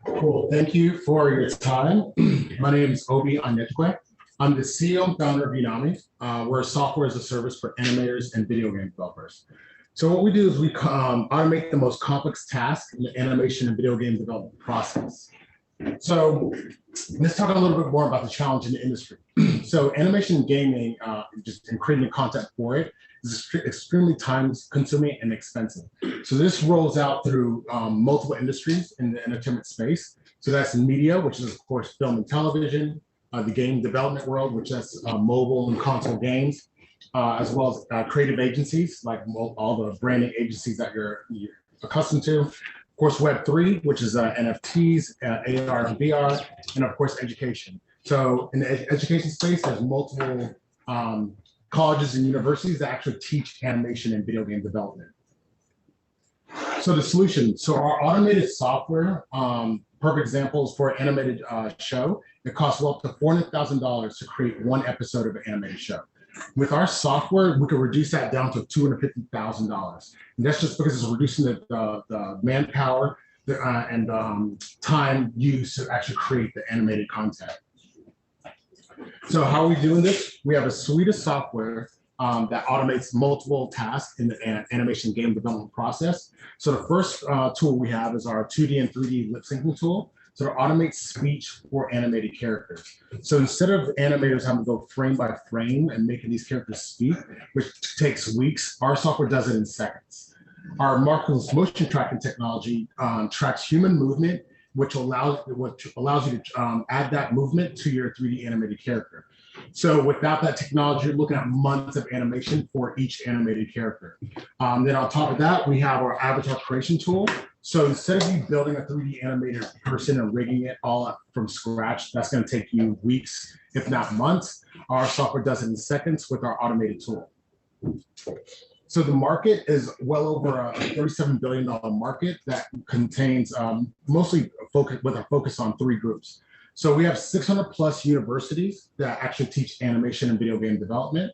Cool. Thank you for your time. My name is Obi Anyekwe. I'm the CEO and founder of Unami. We're a software as a service for animators and video game developers. So what we do is we automate the most complex tasks in the animation and video game development process. So let's talk a little bit more about the challenge in the industry. So animation and gaming, just in creating content for it, is extremely time consuming and expensive. So this rolls out through multiple industries in the entertainment space. So that's media, which is of course film and television, the game development world, which is mobile and console games, as well as creative agencies, like all the branding agencies that you're accustomed to. Of course, Web3, which is NFTs, AR and VR, and of course, education. So in the education space, there's multiple colleges and universities that actually teach animation and video game development. So the solution, so our automated software, perfect examples for an animated show, it costs well up to $400,000 to create one episode of an animated show. With our software, we can reduce that down to $250,000. And that's just because it's reducing the manpower and time used to actually create the animated content. So how are we doing this? We have a suite of software that automates multiple tasks in the animation game development process. So the first tool we have is our 2D and 3D lip syncing tool. So it automates speech for animated characters. So instead of animators having to go frame by frame and making these characters speak, which takes weeks, our software does it in seconds. Our markerless motion tracking technology tracks human movement, which allows you to add that movement to your 3D animated character. So without that technology, you're looking at months of animation for each animated character. Then on top of that, we have our avatar creation tool. So instead of you building a 3D animated person and rigging it all up from scratch, that's going to take you weeks, if not months. Our software does it in seconds with our automated tool. So the market is well over a $37 billion market that contains mostly with a focus on three groups. So we have 600 plus universities that actually teach animation and video game development.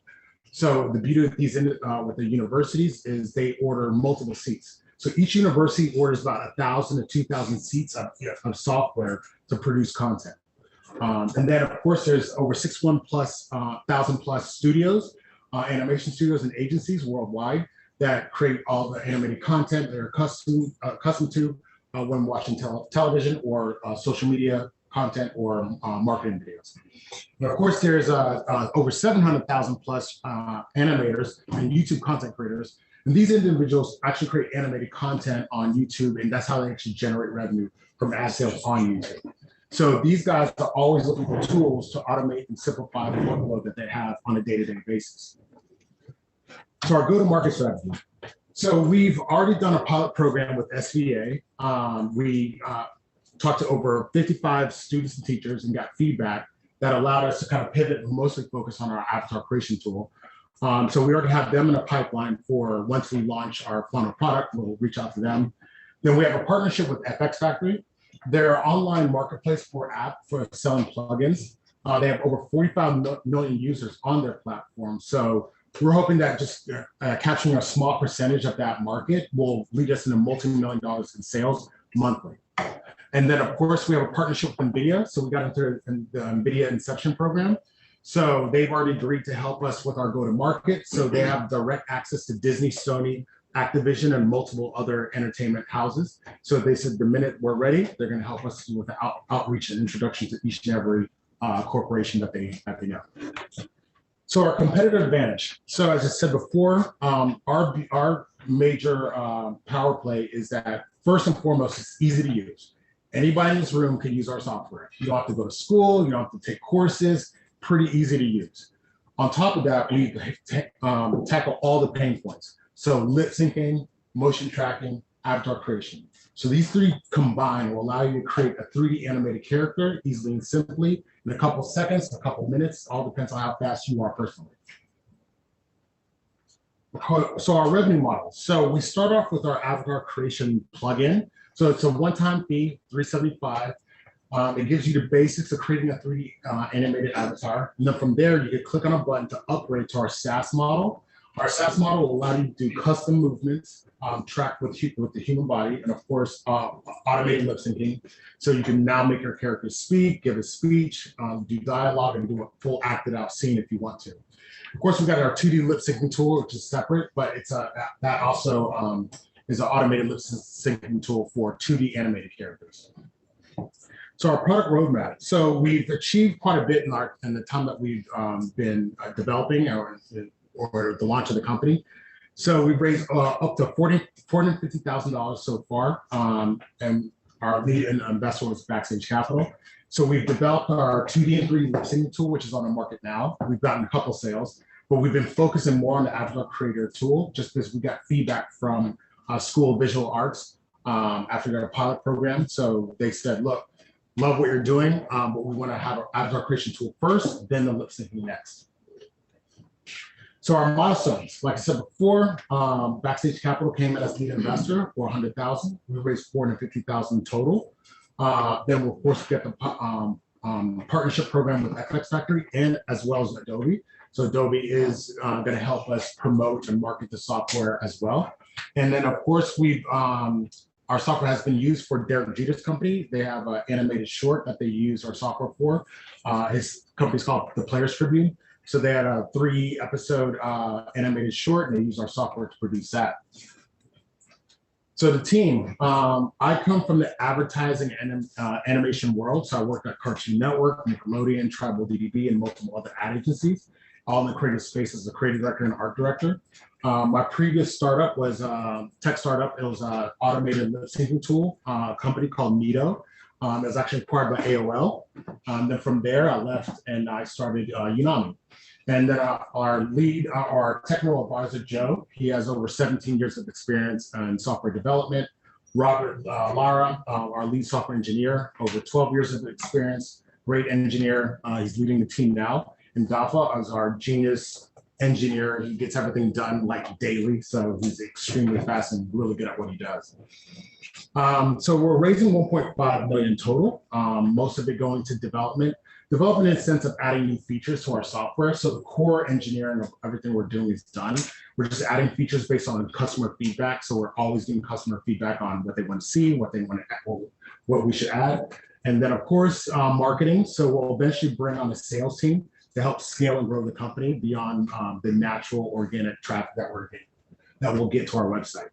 So the beauty of these with the universities is they order multiple seats. So each university orders about 1,000 to 2,000 seats of software to produce content. And then of course there's over 1,000 plus studios, animation studios and agencies worldwide that create all the animated content they're accustomed to when watching television or social media content or marketing videos. And of course, there's over 700,000 plus animators and YouTube content creators. And these individuals actually create animated content on YouTube, and that's how they actually generate revenue from ad sales on YouTube. So these guys are always looking for tools to automate and simplify the workload that they have on a day-to-day basis. So our go-to-market strategy. So we've already done a pilot program with SVA. We talked to over 55 students and teachers and got feedback that allowed us to kind of pivot and mostly focus on our avatar creation tool. So we already have them in a pipeline for once we launch our final product, we'll reach out to them. Then we have a partnership with FX Factory. They're an online marketplace for selling plugins. They have over 45 million users on their platform. So we're hoping that just capturing a small percentage of that market will lead us into multi-million dollars in sales monthly. And then, of course, we have a partnership with NVIDIA. So we got into the NVIDIA Inception program. So they've already agreed to help us with our go-to-market. So they have direct access to Disney, Sony, Activision, and multiple other entertainment houses. So they said the minute we're ready, they're going to help us with the outreach and introduction to each and every corporation that they know. So our competitive advantage. So as I said before, our major power play is that first and foremost, it's easy to use. Anybody in this room can use our software. You don't have to go to school. You don't have to take courses. Pretty easy to use. On top of that, we tackle all the pain points. So lip syncing, motion tracking, avatar creation. So these three combined will allow you to create a 3D animated character easily and simply in a couple seconds, a couple minutes, all depends on how fast you are personally. So our revenue model. So we start off with our avatar creation plugin. So it's a one-time fee, $375. It gives you the basics of creating a 3D animated avatar. And then from there, you can click on a button to upgrade to our SaaS model. Our SaaS model will allow you to do custom movements, tracked with the human body, and of course, automated lip syncing. So you can now make your character speak, give a speech, do dialogue, and do a full acted out scene if you want to. Of course, we've got our 2D lip syncing tool, which is separate, but it's that also is an automated lip syncing tool for 2D animated characters. So our product roadmap. So we've achieved quite a bit in the time that we've been developing or the launch of the company. So we've raised up to $450,000 so far, and our lead investor was Backstage Capital. So we've developed our 2D and 3D lip syncing tool, which is on the market now. We've gotten a couple sales, but we've been focusing more on the Avatar Creator tool just because we got feedback from School of Visual Arts after their pilot program. So they said, look, love what you're doing, but we want to have our avatar creation tool first, then the lip syncing next. So our milestones, like I said before, Backstage Capital came in as lead investor for $100,000. We raised $450,000 total. Then we'll of course get the partnership program with FX Factory and as well as Adobe. So Adobe is going to help us promote and market the software as well. And then of course our software has been used for Derek Jeter's company. They have an animated short that they use our software for. His company's called The Players Tribune. So they had a 3-episode animated short, and they use our software to produce that. So the team, I come from the advertising and animation world. So I worked at Cartoon Network, Nickelodeon, Tribal DDB, and multiple other ad agencies, all in the creative space as a creative director and art director. My previous startup was a tech startup. It was an automated lip syncing tool, a company called Nito. It was actually acquired by AOL. Then from there, I left and I started Unami. And then our technical advisor, Joe, he has over 17 years of experience in software development. Robert Lara, our lead software engineer, over 12 years of experience, great engineer. He's leading the team now. And Dafa is our genius engineer. He gets everything done like daily. So he's extremely fast and really good at what he does. So we're raising 1.5 million total, most of it going to development in the sense of adding new features to our software. So the core engineering of everything we're doing is done. We're just adding features based on customer feedback. So we're always getting customer feedback on what they want to see, what they want to, what we should add. And then of course, marketing. So we'll eventually bring on a sales team to help scale and grow the company beyond the natural organic traffic that we'll get to our website.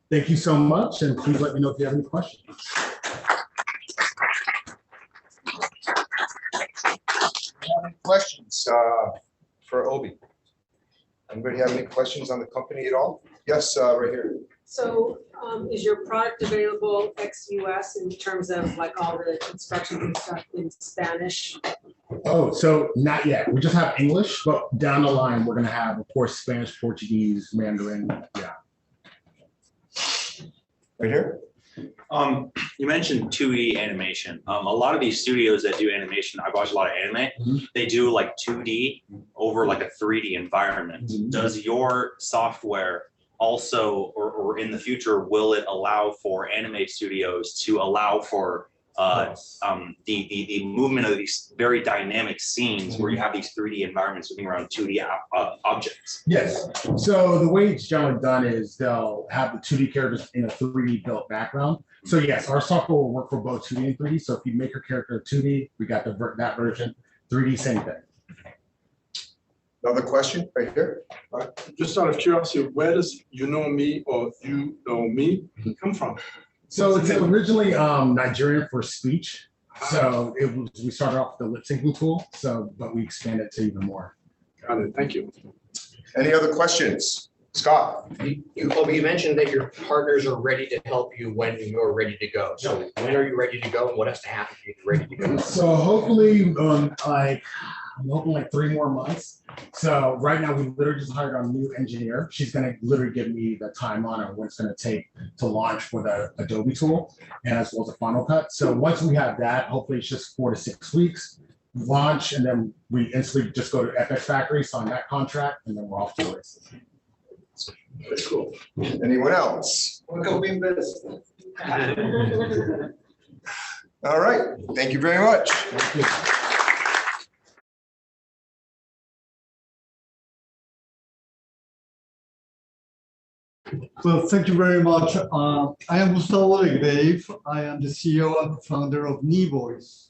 Thank you so much, and please let me know if you have any questions. Any questions for Obi? Anybody have any questions on the company at all? Yes, right here. So is your product available ex-US in terms of like all the instructions and stuff in Spanish? Oh, so not yet. We just have English, but down the line, we're going to have, of course, Spanish, Portuguese, Mandarin. Yeah. Right here. You mentioned 2D animation. A lot of these studios that do animation, I've watched a lot of anime, they do like 2D over like a 3D environment. Does your software also, or in the future, will it allow for anime studios to allow for the movement of these very dynamic scenes where you have these 3D environments moving around 2D objects? Yes. So the way it's generally done is they'll have the 2D characters in a 3D built background. So yes, our software will work for both 2D and 3D. So if you make your character 2D, we got that version. 3D, same thing. Another question right here. Just out of curiosity, where does you know me or you know me come from? So it's originally Nigerian for speech. So we started off with the lip syncing tool. So, but we expanded to even more. Got it. Thank you. Any other questions? Scott. You mentioned that your partners are ready to help you when you're ready to go. So when are you ready to go, and what has to happen to get ready to go? So hopefully, I'm hoping like 3 more months. So right now we literally just hired our new engineer. She's going to literally give me the timeline of what it's going to take to launch for the Adobe tool and as well as the Final Cut. So once we have that, hopefully it's just 4 to 6 weeks launch, and then we instantly just go to FX Factory, sign that contract, and then we're off to the races. That's cool. Anyone else? All right. Thank you very much. Thank you. Well, thank you very much. I am Gustavo Legrave. I am the CEO and founder of Voice.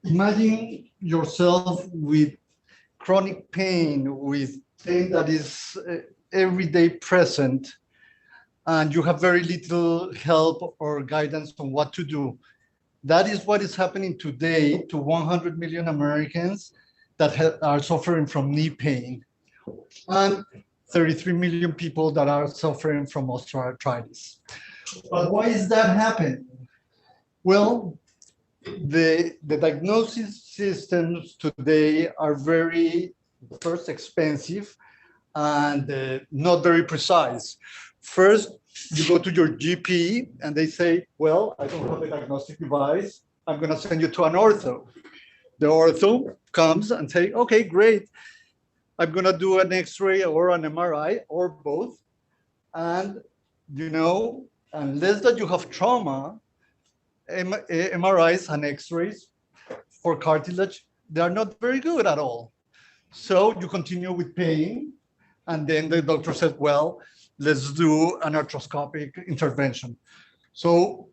Imagine yourself with chronic pain, with pain that is every day present, and you have very little help or guidance on what to do. That is what is happening today to 100 million Americans that are suffering from knee pain, and 33 million people that are suffering from osteoarthritis. But why is that happening? Well, the diagnosis systems today are very, first, expensive and not very precise. First, you go to your GP and they say, well, I don't have a diagnostic device. I'm going to send you to an ortho. The ortho comes and say, okay, great. I'm going to do an X-ray or an MRI or both. And, you know, unless that you have trauma, MRIs and X-rays for cartilage, they are not very good at all. So you continue with pain. And then the doctor said, well, let's do an arthroscopic intervention. So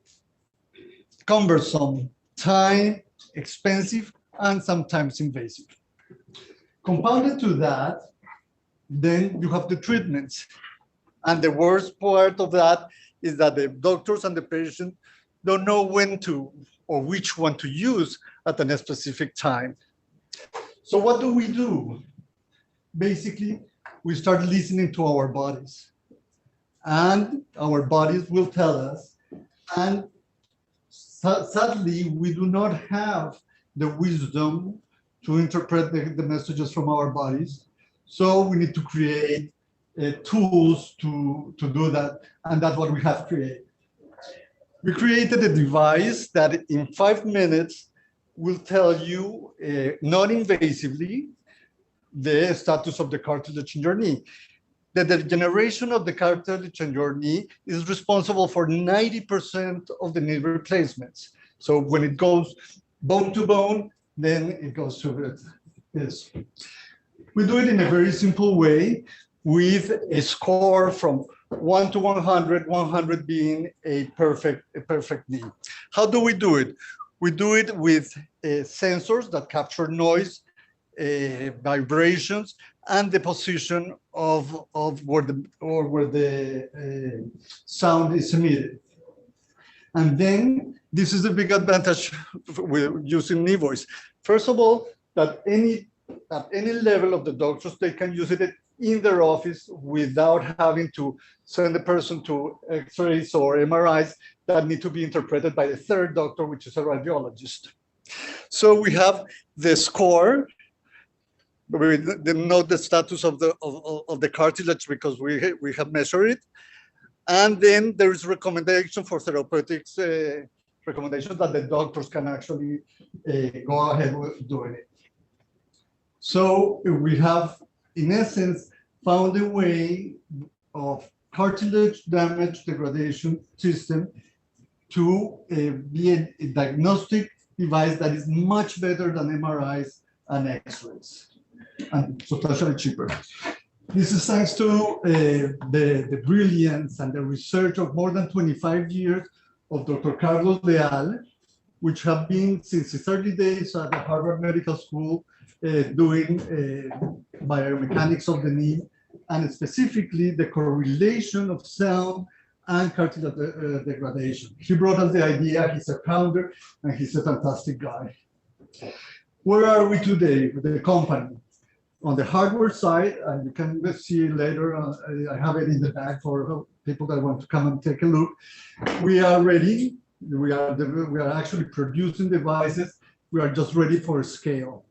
cumbersome, time, expensive, and sometimes invasive. Compounded to that, then you have the treatments. And the worst part of that is that the doctors and the patient don't know when to or which one to use at a specific time. So what do? Basically, we start listening to our bodies. And our bodies will tell us. And sadly, we do not have the wisdom to interpret the messages from our bodies. So we need to create tools to do that. And that's what we have created. We created a device that in 5 minutes will tell you non-invasively the status of the cartilage in your knee. The degeneration of the cartilage in your knee is responsible for 90% of the knee replacements. So when it goes bone to bone, then it goes to this. We do it in a very simple way with a score from 1 to 100, 100 being a perfect knee. How do we do it? We do it with sensors that capture noise, vibrations, and the position of where the sound is emitted. And then this is a big advantage with using Voice. First of all, that at any level of the doctors, they can use it in their office without having to send the person to X-rays or MRIs that need to be interpreted by the third doctor, which is a radiologist. So we have the score. We know the status of the cartilage because we have measured it. And then there is recommendation for therapeutics, recommendations that the doctors can actually go ahead with doing it. So we have, in essence, found a way of cartilage damage degradation system to be a diagnostic device that is much better than MRIs and X-rays, and substantially cheaper. This is thanks to the brilliance and the research of more than 25 years of Dr. Carlos Leal, which have been since his early days at the Harvard Medical School doing biomechanics of the knee, and specifically the correlation of sound and cartilage degradation. He brought us the idea, he's a founder, and he's a fantastic guy. Where are we today with the company? On the hardware side, and you can see later, I have it in the back for people that want to come and take a look. We are ready. We are actually producing devices. We are just ready for scale.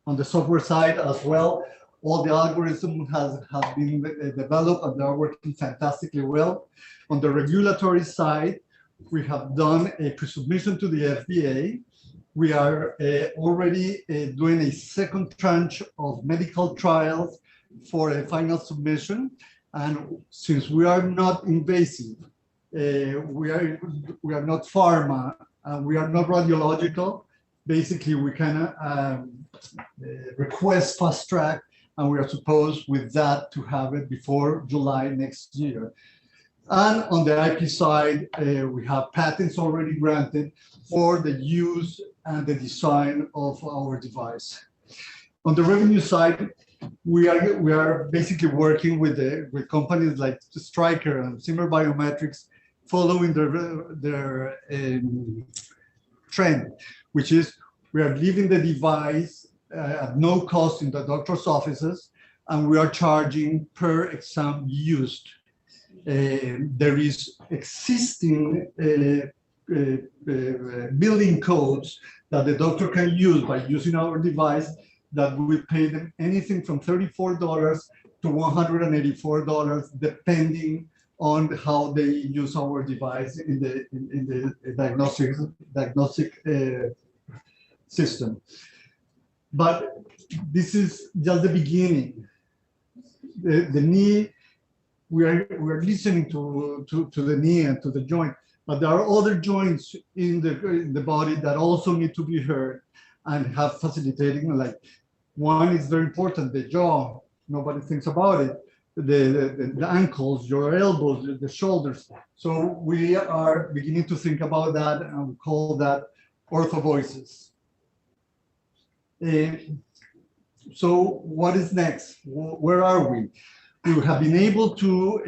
On the software side as well, all the algorithm has been developed and they are working fantastically well. On the regulatory side, we have done a pre-submission to the FDA. We are already doing a second tranche of medical trials for a final submission. And since we are not invasive, we are not pharma, and we are not radiological, basically we can request fast track and we are supposed with that to have it before July next year. And on the IP side, we have patents already granted for the use and the design of our device. On the revenue side, we are basically working with companies like Stryker and Zimmer Biometrics, following their trend, which is we are leaving the device at no cost in the doctor's offices, and we are charging per exam used. There is existing billing codes that the doctor can use by using our device that we pay them anything from $34 to $184, depending on how they use our device in the diagnostic system. But this is just the beginning. The knee, we are listening to the knee and to the joint, but there are other joints in the body that also need to be heard and have facilitating. Like one is very important, the jaw. Nobody thinks about it. The ankles, your elbows, the shoulders. So we are beginning to think about that, and we call that ortho voices. So what is next? Where are we? We have been able to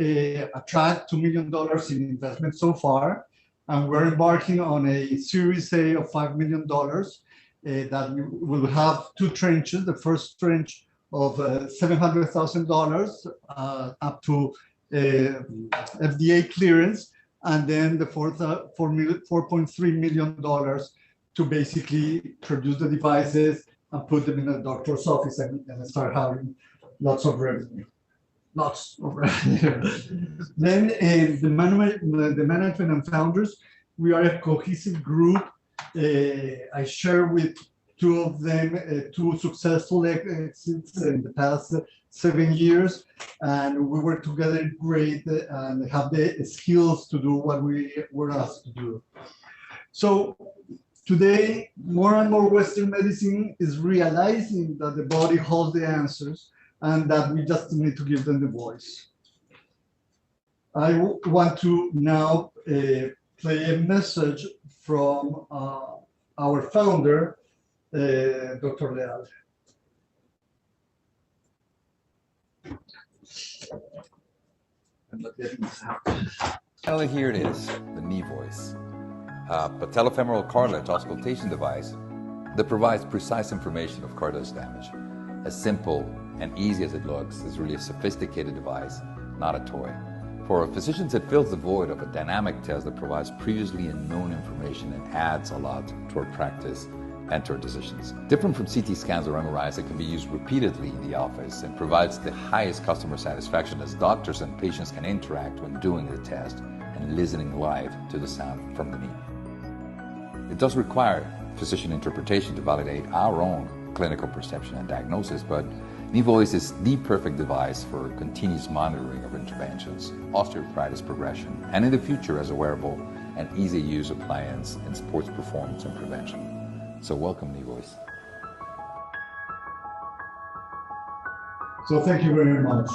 attract $2 million in investment so far, and we're embarking on a Series A of $5 million that will have two tranches. The first tranche of $700,000 up to FDA clearance, and then the $4.3 million to basically produce the devices and put them in a doctor's office and start having lots of revenue. Lots of revenue. Then the management and founders, we are a cohesive group. I share with two of them, two successful exits in the past 7 years, and we work together great and have the skills to do what we were asked to do. So today, more and more Western medicine is realizing that the body holds the answers and that we just need to give them the voice. I want to now play a message from our founder, Dr. Leal. Well, here it is, the knee voice. A patellofemoral cartilage auscultation device that provides precise information of cartilage damage. As simple and easy as it looks, is really a sophisticated device, not a toy. For physicians, it fills the void of a dynamic test that provides previously unknown information and adds a lot to our practice and to our decisions. Different from CT scans or MRIs, it can be used repeatedly in the office and provides the highest customer satisfaction as doctors and patients can interact when doing the test and listening live to the sound from the knee. It does require physician interpretation to validate our own clinical perception and diagnosis, but Knee Voice is the perfect device for continuous monitoring of interventions, osteoarthritis progression, and in the future as a wearable and easy-use appliance in sports performance and prevention. So welcome, Knee Voice. So thank you very much.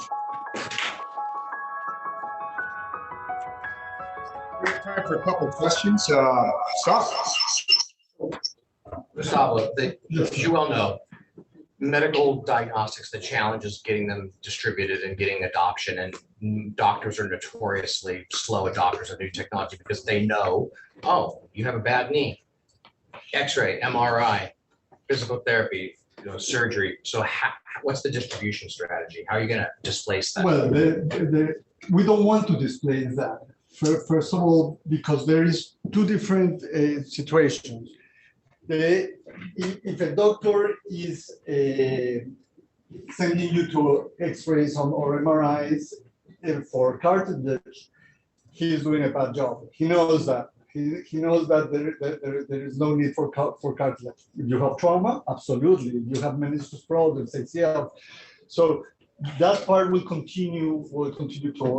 We have time for a couple of questions. Scott? Gustavo, as you well know, medical diagnostics, the challenge is getting them distributed and getting adoption, and doctors are notoriously slow adopters of new technology because they know, oh, you have a bad knee, X-ray, MRI, physical therapy, surgery. So what's the distribution strategy? How are you going to displace that? Well, we don't want to displace that. First of all, because there is two different situations. If a doctor is sending you to X-rays or MRIs for cartilage, he is doing a bad job. He knows that. He knows that there is no need for cartilage. If you have trauma, absolutely. If you have meniscus problems, ACL. So that part will continue to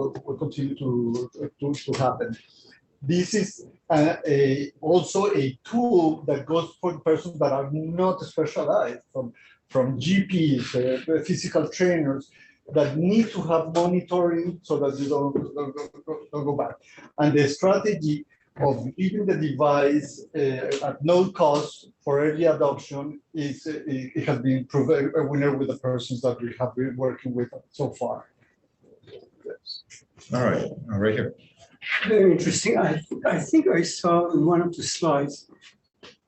happen. This is also a tool that goes for persons that are not specialized, from GPs, physical trainers, that need to have monitoring so that you don't go back. And the strategy of giving the device at no cost for early adoption is it has been proven a winner with the persons that we have been working with so far. All right, right here. Very interesting. I think I saw in one of the slides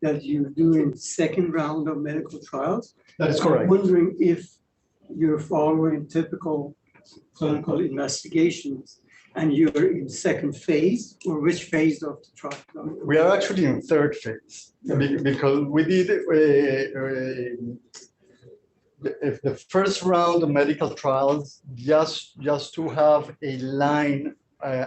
that you're doing second round of medical trials. That is I'm correct. wondering if you're following typical clinical investigations and you're in second phase, or which phase of the trial? We are actually in third phase because we did the first round of medical trials just to have a line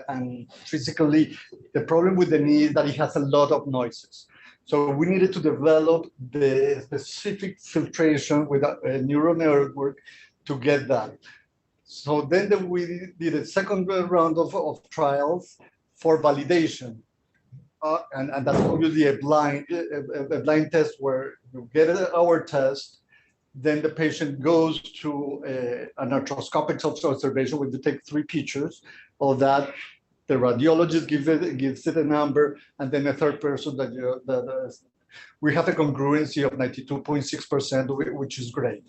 and physically the problem with the knee is that it has a lot of noises. So we needed to develop the specific filtration with a neural network to get that. So then we did a second round of trials for validation. And that's obviously a blind test where you get our test, then the patient goes to an arthroscopic observation where you take 3 pictures of that. The radiologist gives it a number, and then a third person we have a congruency of 92.6%, which is great.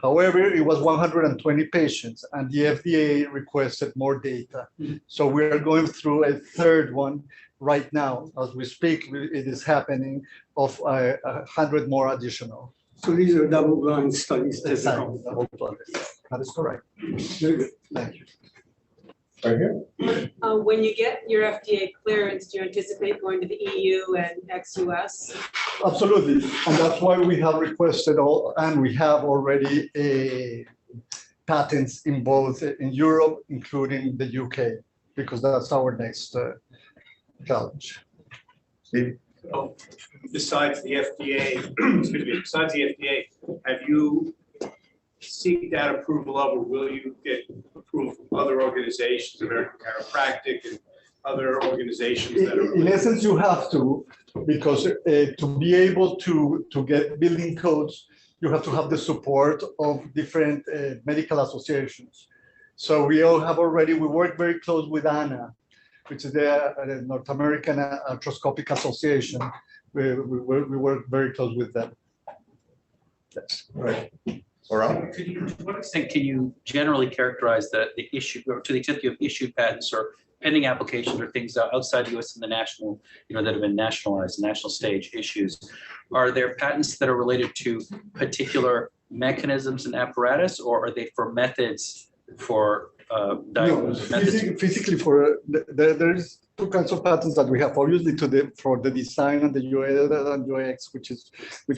However, it was 120 patients, and the FDA requested more data. So we are going through a third one right now. As we speak, it is happening of 100 more additional. So these are double-blind studies. Exactly. That is correct. Very good. Thank you. Right here. When you get your FDA clearance, do you anticipate going to the EU and ex-US? Absolutely, and that's why we have requested and we have already patents in both in Europe, including the UK, because that's our next challenge. Steve? Oh, besides the FDA, excuse me, besides the FDA, have you seek that approval of, or will you get approval from other organizations, American Chiropractic and other organizations that are? In essence, you have to, because to be able to get building codes, you have to have the support of different medical associations. So we work very close with ANA, which is the North American Arthroscopic Association. We work very close with them. Yes. Right. Around. To what extent can you generally characterize the issue, or to the extent you have issued patents or pending applications or things outside the US and the national, that have been nationalized, national stage issues? Are there patents that are related to particular mechanisms and apparatus, or are they for methods for physically there's 2 kinds of patents that we have, obviously for the design and the UI and UX, which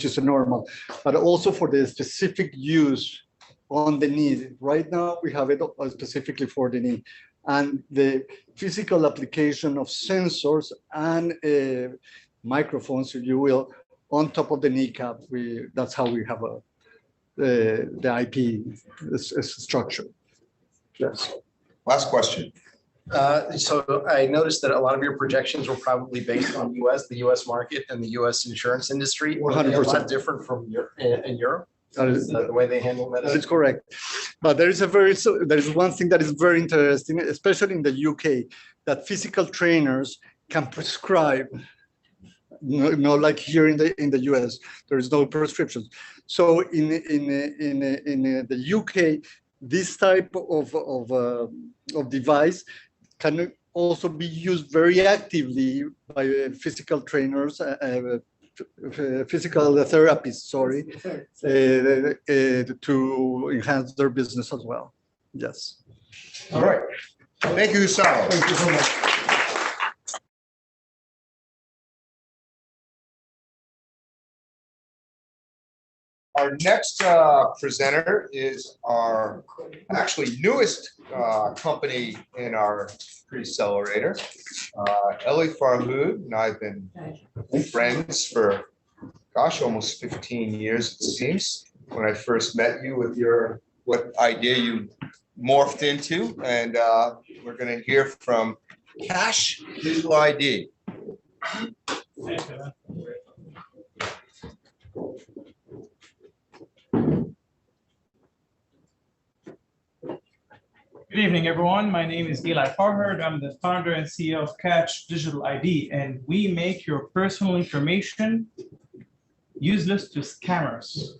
is normal, but also for the specific use on the knee. Right now we have it specifically for the knee, and the physical application of sensors and microphones, if you will, on top of the kneecap. That's how we have the IP structure. Yes. Last question. So I noticed that a lot of your projections were probably based on the US market and the US insurance industry. 100%. A lot different from in Europe. That is The way they handle medicine. That is correct. But there is one thing that is very interesting, especially in the UK, that physical trainers can prescribe. Like here in the US, there is no prescriptions. So in the UK, this type of device can also be used very actively by physical trainers, physical therapists, to enhance their business as well. Yes. All right. Thank you, Sal. Thank you so much. Our next presenter is our actually newest company in our Preccelerator. Ellie Farhood and I have been friends for, gosh, almost 15 years, it seems, when I first met you with what idea you morphed into. And we're going to hear from Cash Visual ID. Good evening, everyone. My name is Eli Farhard. I'm the founder and CEO of Catch Digital ID, and we make your personal information useless to scammers.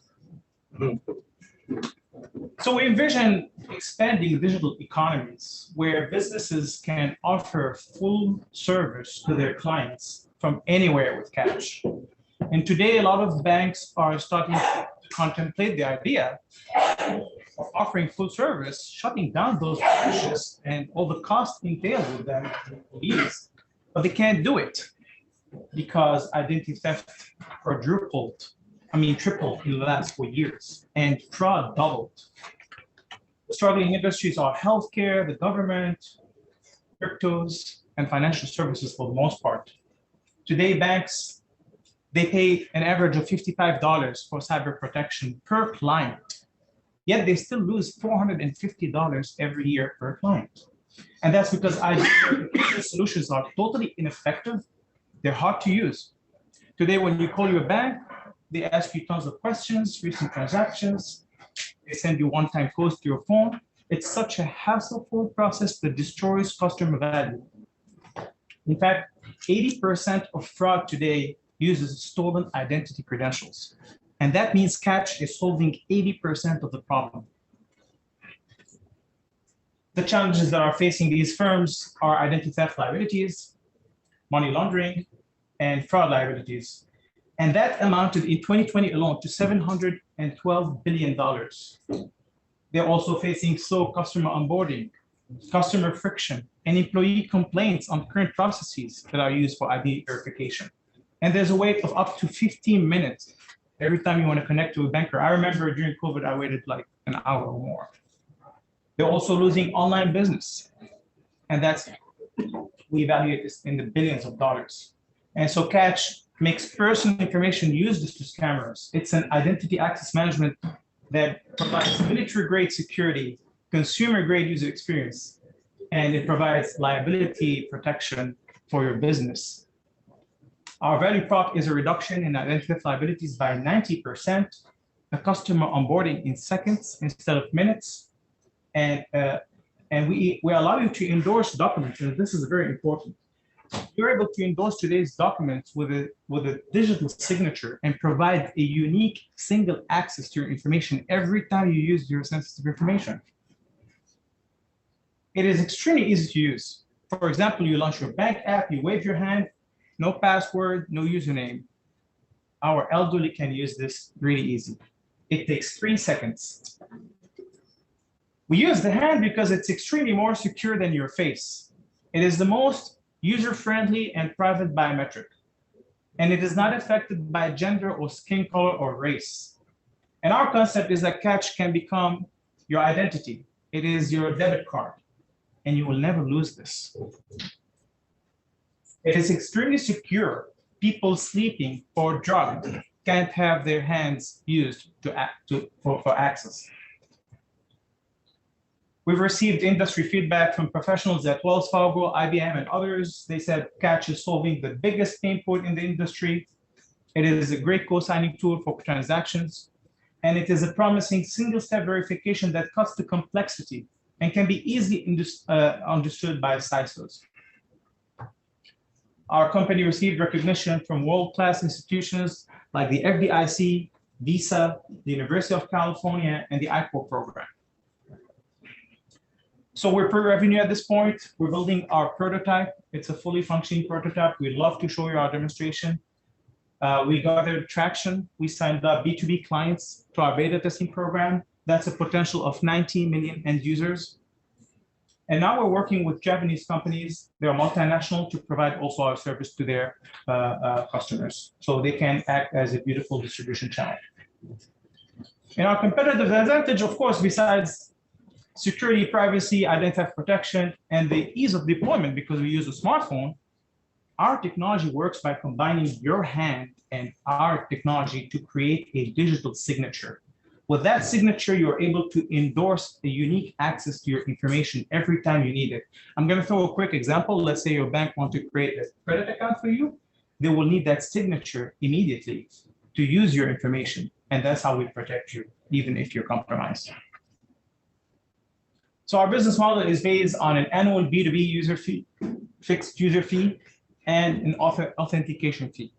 So we envision expanding digital economies where businesses can offer full service to their clients from anywhere with Catch. And today, a lot of banks are starting to contemplate the idea of offering full service, shutting down those branches and all the costs entailed with them, employees, but they can't do it because identity theft tripled in the last 4 years, and fraud doubled. Struggling industries are healthcare, the government, cryptos, and financial services for the most part. Today, banks, they pay an average of $55 for cyber protection per client, yet they still lose $450 every year per client. And that's because identity solutions are totally ineffective. They're hard to use. Today, when you call your bank, they ask you tons of questions, recent transactions. They send you one-time codes to your phone. It's such a hassle-full process that destroys customer value. In fact, 80% of fraud today uses stolen identity credentials. And that means Catch is solving 80% of the problem. The challenges that are facing these firms are identity theft liabilities, money laundering, and fraud liabilities. And that amounted in 2020 alone to $712 billion. They're also facing slow customer onboarding, customer friction, and employee complaints on current processes that are used for ID verification. And there's a wait of up to 15 minutes every time you want to connect to a banker. I remember during COVID, I waited like an hour or more. They're also losing online business. And we evaluate this in the billions of dollars. And so Catch makes personal information useless to scammers. It's an identity access management that provides military-grade security, consumer-grade user experience, and it provides liability protection for your business. Our value prop is a reduction in identity theft liabilities by 90%, a customer onboarding in seconds instead of minutes, and we allow you to endorse documents, and this is very important. You're able to endorse today's documents with a digital signature and provide a unique single access to your information every time you use your sensitive information. It is extremely easy to use. For example, you launch your bank app, you wave your hand, no password, no username. Our elderly can use this really easy. It takes 3 seconds. We use the hand because it's extremely more secure than your face. It is the most user-friendly and private biometric. And it is not affected by gender or skin color or race. And our concept is that Catch can become your identity. It is your debit card, and you will never lose this. It is extremely secure. People sleeping or drugged can't have their hands used for access. We've received industry feedback from professionals at Wells Fargo, IBM, and others. They said Catch is solving the biggest pain point in the industry. It is a great co-signing tool for transactions, and it is a promising single-step verification that cuts the complexity and can be easily understood by CISOs. Our company received recognition from world-class institutions like the FDIC, Visa, the University of California, and the ICOR program. So we're pre-revenue at this point. We're building our prototype. It's a fully functioning prototype. We'd love to show you our demonstration. We gathered traction. We signed up B2B clients to our beta testing program. That's a potential of 90 million end users. And now we're working with Japanese companies. They're multinational to provide also our service to their customers. So they can act as a beautiful distribution channel. And our competitive advantage, of course, besides security, privacy, identity theft protection, and the ease of deployment because we use a smartphone, our technology works by combining your hand and our technology to create a digital signature. With that signature, you're able to endorse a unique access to your information every time you need it. I'm going to throw a quick example. Let's say your bank wants to create a credit account for you. They will need that signature immediately to use your information. And that's how we protect you, even if you're compromised. So our business model is based on an annual B2B user fee, fixed user fee, and an authentication fee.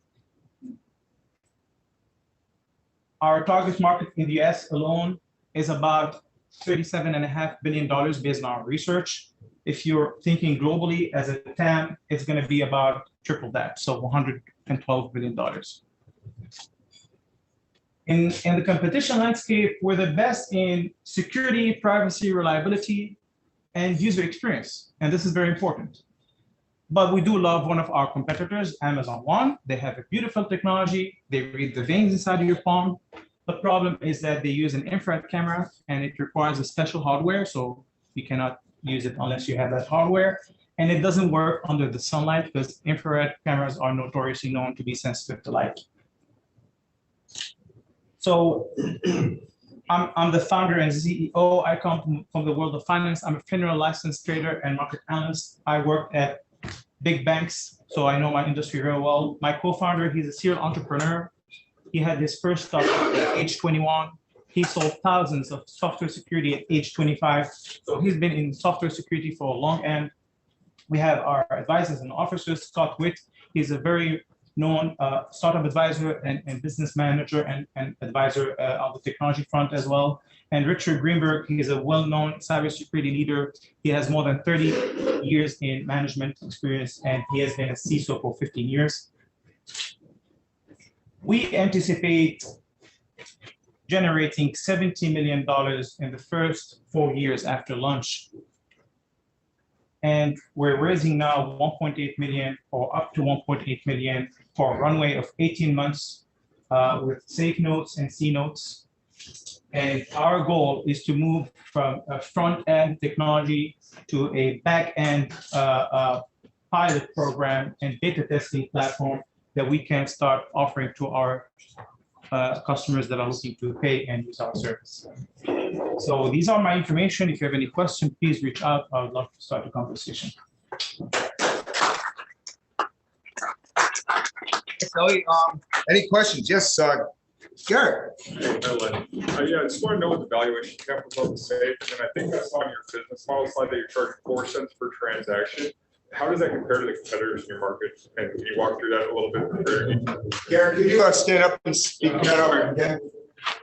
Our target market in the US alone is about $37.5 billion based on our research. If you're thinking globally as a TAM, it's going to be about triple that, so $112 billion. In the competition landscape, we're the best in security, privacy, reliability, and user experience. And this is very important. But we do love one of our competitors, Amazon One. They have a beautiful technology. They read the veins inside of your palm. The problem is that they use an infrared camera and it requires a special hardware. So you cannot use it unless you have that hardware. And it doesn't work under the sunlight because infrared cameras are notoriously known to be sensitive to light. So I'm the founder and CEO. I come from the world of finance. I'm a federal licensed trader and market analyst. I work at big banks, so I know my industry very well. My co-founder, he's a serial entrepreneur. He had his first startup at age 21. He sold thousands of software security at age 25. So he's been in software security for a long end. We have our advisors and officers, Scott Witt. He's a very known startup advisor and business manager and advisor on the technology front as well. And Richard Greenberg, he is a well-known cybersecurity leader. He has more than 30 years in management experience, and he has been a CISO for 15 years. We anticipate generating $70 million in the first 4 years after launch. And we're raising now 1.8 million or up to 1.8 million for a runway of 18 months with safe notes and C notes. And our goal is to move from a front-end technology to a back-end pilot program and beta testing platform that we can start offering to our customers that are looking to pay and use our service. So these are my information. If you have any questions, please reach out. I would love to start a conversation. Any questions? Yes, Garrett. Hey, Ellen. Yeah, I just want to know what the valuation cap was on the safe. And I think I saw on your business model slide that you're charging 4 cents per transaction. How does that compare to the competitors in your market? And can you walk through that a little bit? Garrett, could you stand up and speak that over again?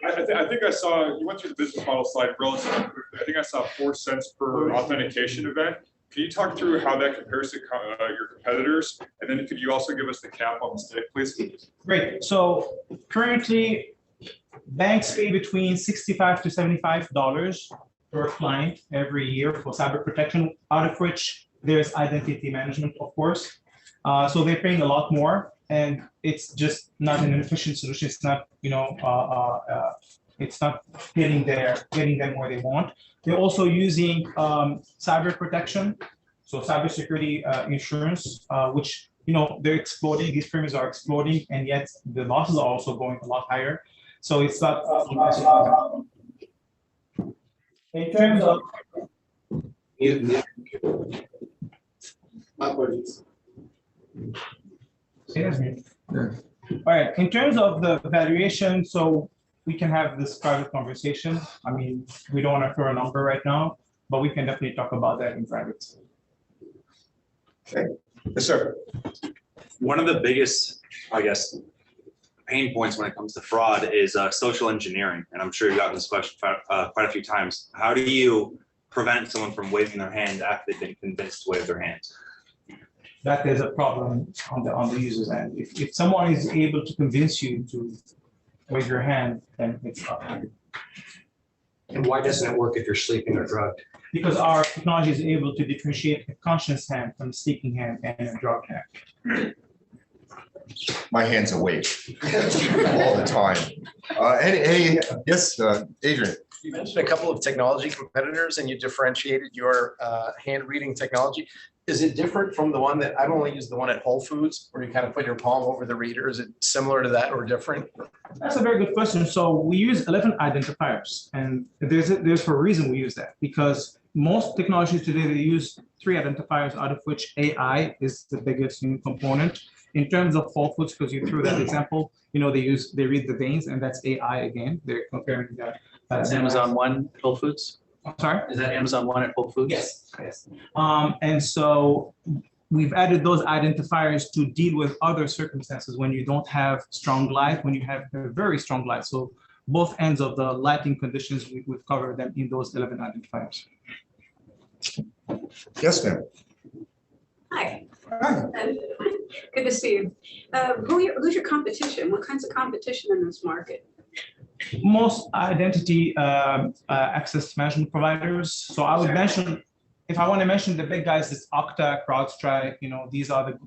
I think I saw, you went through the business model slide relatively quickly. I think I saw 4 cents per authentication event. Can you talk through how that compares to your competitors? And then could you also give us the cap on the stick, please? Great. So currently, banks pay between $65 to $75 per client every year for cyber protection, out of which there's identity management, of course. So they're paying a lot more, and it's just not an efficient solution. It's not, it's not getting them where they want. They're also using cyber protection, so cybersecurity insurance, which they're exploding. These premiums are exploding, and yet the losses are also going a lot higher. So it's not. In terms of all right, in terms of the valuation, so we can have this private conversation. I mean, we don't want to throw a number right now, but we can definitely talk about that in private. Okay. Yes, sir. One of the biggest, I guess, pain points when it comes to fraud is social engineering. And I'm sure you've gotten this question quite a few times. How do you prevent someone from waving their hand after they've been convinced to wave their hands? That is a problem on the user's end. If someone is able to convince you to wave your hand, then it's up. And why doesn't it work if you're sleeping or drugged? Because our technology is able to differentiate a conscious hand from a sleeping hand and a drugged hand. My hand's awake all the time. Yes, Adrian. You mentioned a couple of technology competitors and you differentiated your hand reading technology. Is it different from the one that I've only used the one at Whole Foods where you kind of put your palm over the reader? Is it similar to that or different? That's a very good question. So we use 11 identifiers, and there's for a reason we use that, because most technologies today, they use 3 identifiers, out of which AI is the biggest component. In terms of Whole Foods, because you threw that example, they read the veins, and that's AI again. They're comparing that. Is Amazon One Whole Foods? I'm sorry? Is that Amazon One at Whole Foods? Yes, yes. And so we've added those identifiers to deal with other circumstances when you don't have strong light, when you have a very strong light. So both ends of the lighting conditions, we've covered them in those 11 identifiers. Yes, ma'am. Hi. Good to see you. Who's your competition? What kinds of competition in this market? Most identity access management providers. So I would mention, if I want to mention the big guys, it's Okta, CrowdStrike, these are the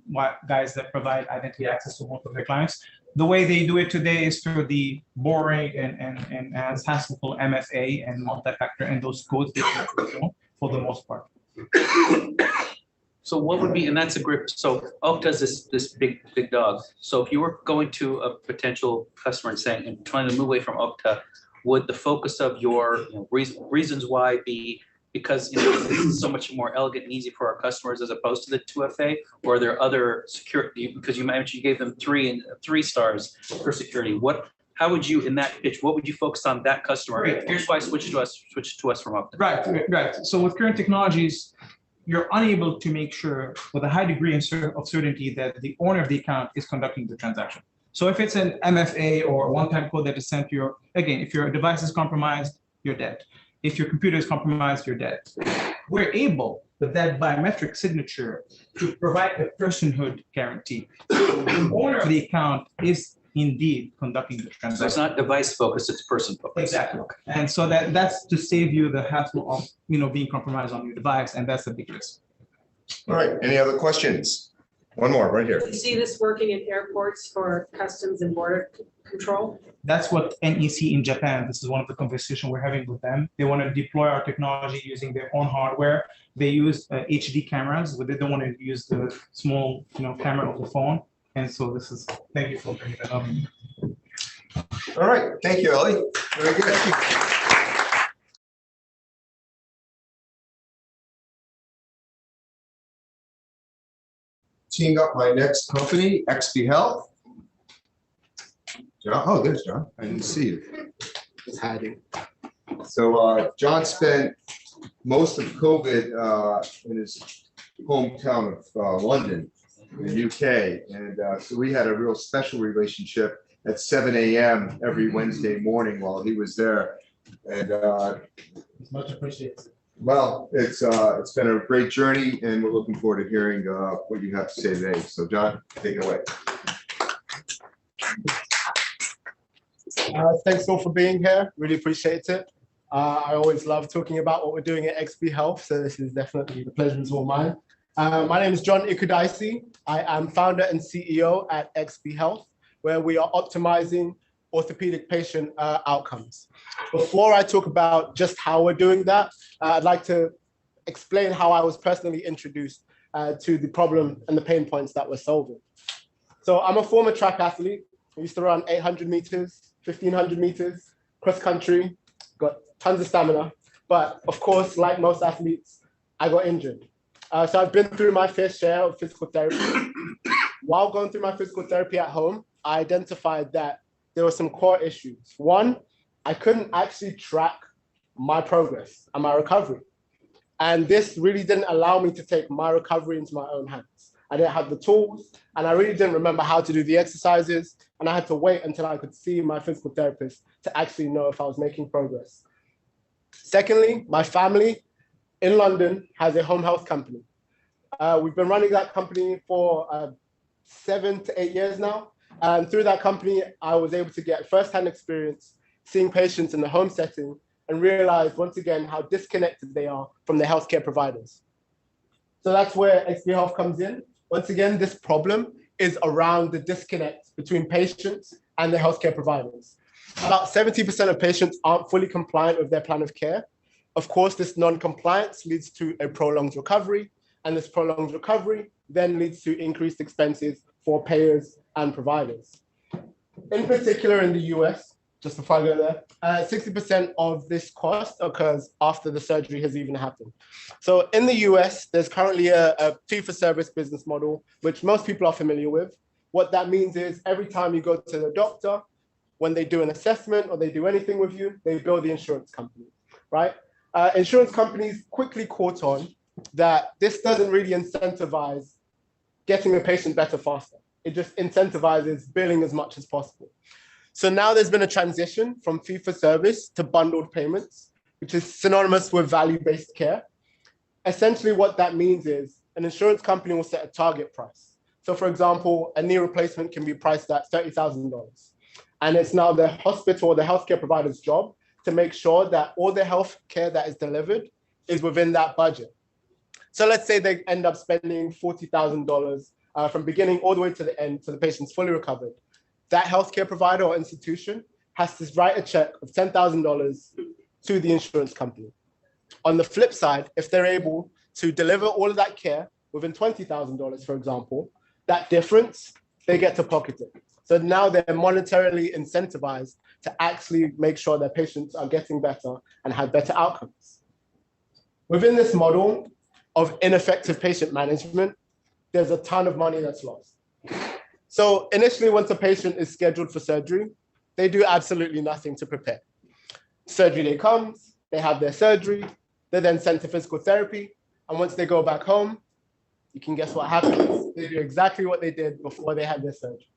guys that provide identity access to most of their clients. The way they do it today is through the boring and as hassle MFA and multi-factor and those codes for the most part. So what would be, and that's a great, so Okta's this big dog. So if you were going to a potential customer and saying, and trying to move away from Okta, would the focus of your reasons why be because this is so much more elegant and easy for our customers as opposed to the 2FA, or are there other security, because you mentioned you gave them 3 stars for security. How would you, in that pitch, what would you focus on that customer? Here's why switch to us from Okta. Right. So with current technologies, you're unable to make sure with a high degree of certainty that the owner of the account is conducting the transaction. So if it's an MFA or a one-time code that is sent to if your device is compromised, you're dead. If your computer is compromised, you're dead. We're able, with that biometric signature, to provide a personhood guarantee. The owner of the account is indeed conducting the transaction. So it's not device focused, it's person focused. Exactly. And so that's to save you the hassle of being compromised on your device, and that's a big risk. All right, any other questions? One more right here. Do you see this working in airports for customs and border control? That's what NEC in Japan, this is one of the conversations we're having with them. They want to deploy our technology using their own hardware. They use HD cameras, but they don't want to use the small camera of the phone. And so thank you for bringing that up. All right, thank you, Ellie. Very good. Teeing up my next company, XP Health. John, oh, there's John. I didn't see you. Just hiding. So John spent most of COVID in his hometown of London, in the UK, and so we had a real special relationship at 7 a.m. every Wednesday morning while he was there, and it's much appreciated. Well, it's been a great journey, and we're looking forward to hearing what you have to say today. So, John, take it away. Thanks all for being here. Really appreciate it. I always love talking about what we're doing at XP Health, so this is definitely the pleasure is all mine. My name is John Ikudaisi. I am founder and CEO at XP Health, where we are optimizing orthopedic patient outcomes. Before I talk about just how we're doing that, I'd like to explain how I was personally introduced to the problem and the pain points that we're solving. So I'm a former track athlete. I used to run 800 meters, 1500 meters, cross country, got tons of stamina. But of course, like most athletes, I got injured. So I've been through my fair share of physical therapy. While going through my physical therapy at home, I identified that there were some core issues. One, I couldn't actually track my progress and my recovery. And this really didn't allow me to take my recovery into my own hands. I didn't have the tools, and I really didn't remember how to do the exercises, and I had to wait until I could see my physical therapist to actually know if I was making progress. Secondly, my family in London has a home health company. We've been running that company for 7 to 8 years now. And through that company, I was able to get firsthand experience seeing patients in the home setting and realize once again how disconnected they are from their healthcare providers. So that's where XP Health comes in. Once again, this problem is around the disconnect between patients and their healthcare providers. About 70% of patients aren't fully compliant with their plan of care. Of course, this non-compliance leads to a prolonged recovery, and this prolonged recovery then leads to increased expenses for payers and providers. In particular, in the US, just before I go there, 60% of this cost occurs after the surgery has even happened. So in the US, there's currently a fee-for-service business model, which most people are familiar with. What that means is every time you go to the doctor, when they do an assessment or they do anything with you, they bill the insurance company, right? insurance companies quickly caught on that this doesn't really incentivize getting a patient better faster. It just incentivizes billing as much as possible. So now there's been a transition from fee for service to bundled payments, which is synonymous with value-based care. Essentially what that means is an insurance company will set a target price. So for example, a knee replacement can be priced at $30,000. And it's now the hospital or the healthcare provider's job to make sure that all the healthcare that is delivered is within that budget. So let's say they end up spending $40,000 from beginning all the way to the end, so the patient's fully recovered. That healthcare provider or institution has to write a check of $10,000 to the insurance company. On the flip side, if they're able to deliver all of that care within $20,000, for example, that difference, they get to pocket it. So now they're monetarily incentivized to actually make sure their patients are getting better and have better outcomes. Within this model of ineffective patient management, there's a ton of money that's lost. So initially, once a patient is scheduled for surgery, they do absolutely nothing to prepare. Surgery day comes, they have their surgery, they're then sent to physical therapy, and once they go back home, you can guess what happens. They do exactly what they did before they had their surgery.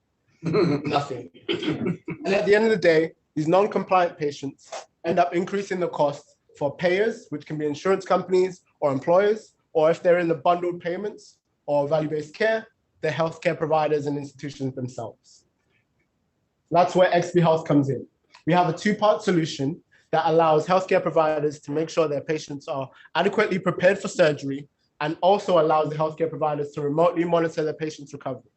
Nothing. And at the end of the day, these non-compliant patients end up increasing the cost for payers, which can be insurance companies or employers, or if they're in the bundled payments or value-based care, the healthcare providers and institutions themselves. That's where XP Health comes in. We have a two-part solution that allows healthcare providers to make sure their patients are adequately prepared for surgery and also allows the healthcare providers to remotely monitor their patient's recovery.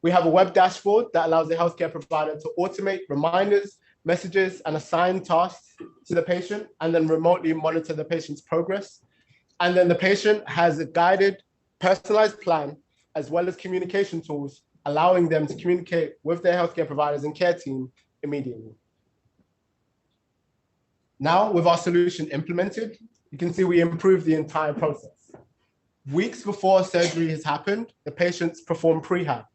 We have a web dashboard that allows the healthcare provider to automate reminders, messages, and assign tasks to the patient, and then remotely monitor the patient's progress. And then the patient has a guided, personalized plan, as well as communication tools, allowing them to communicate with their healthcare providers and care team immediately. Now, with our solution implemented, you can see we improved the entire process. Weeks before surgery has happened, the patients perform prehab.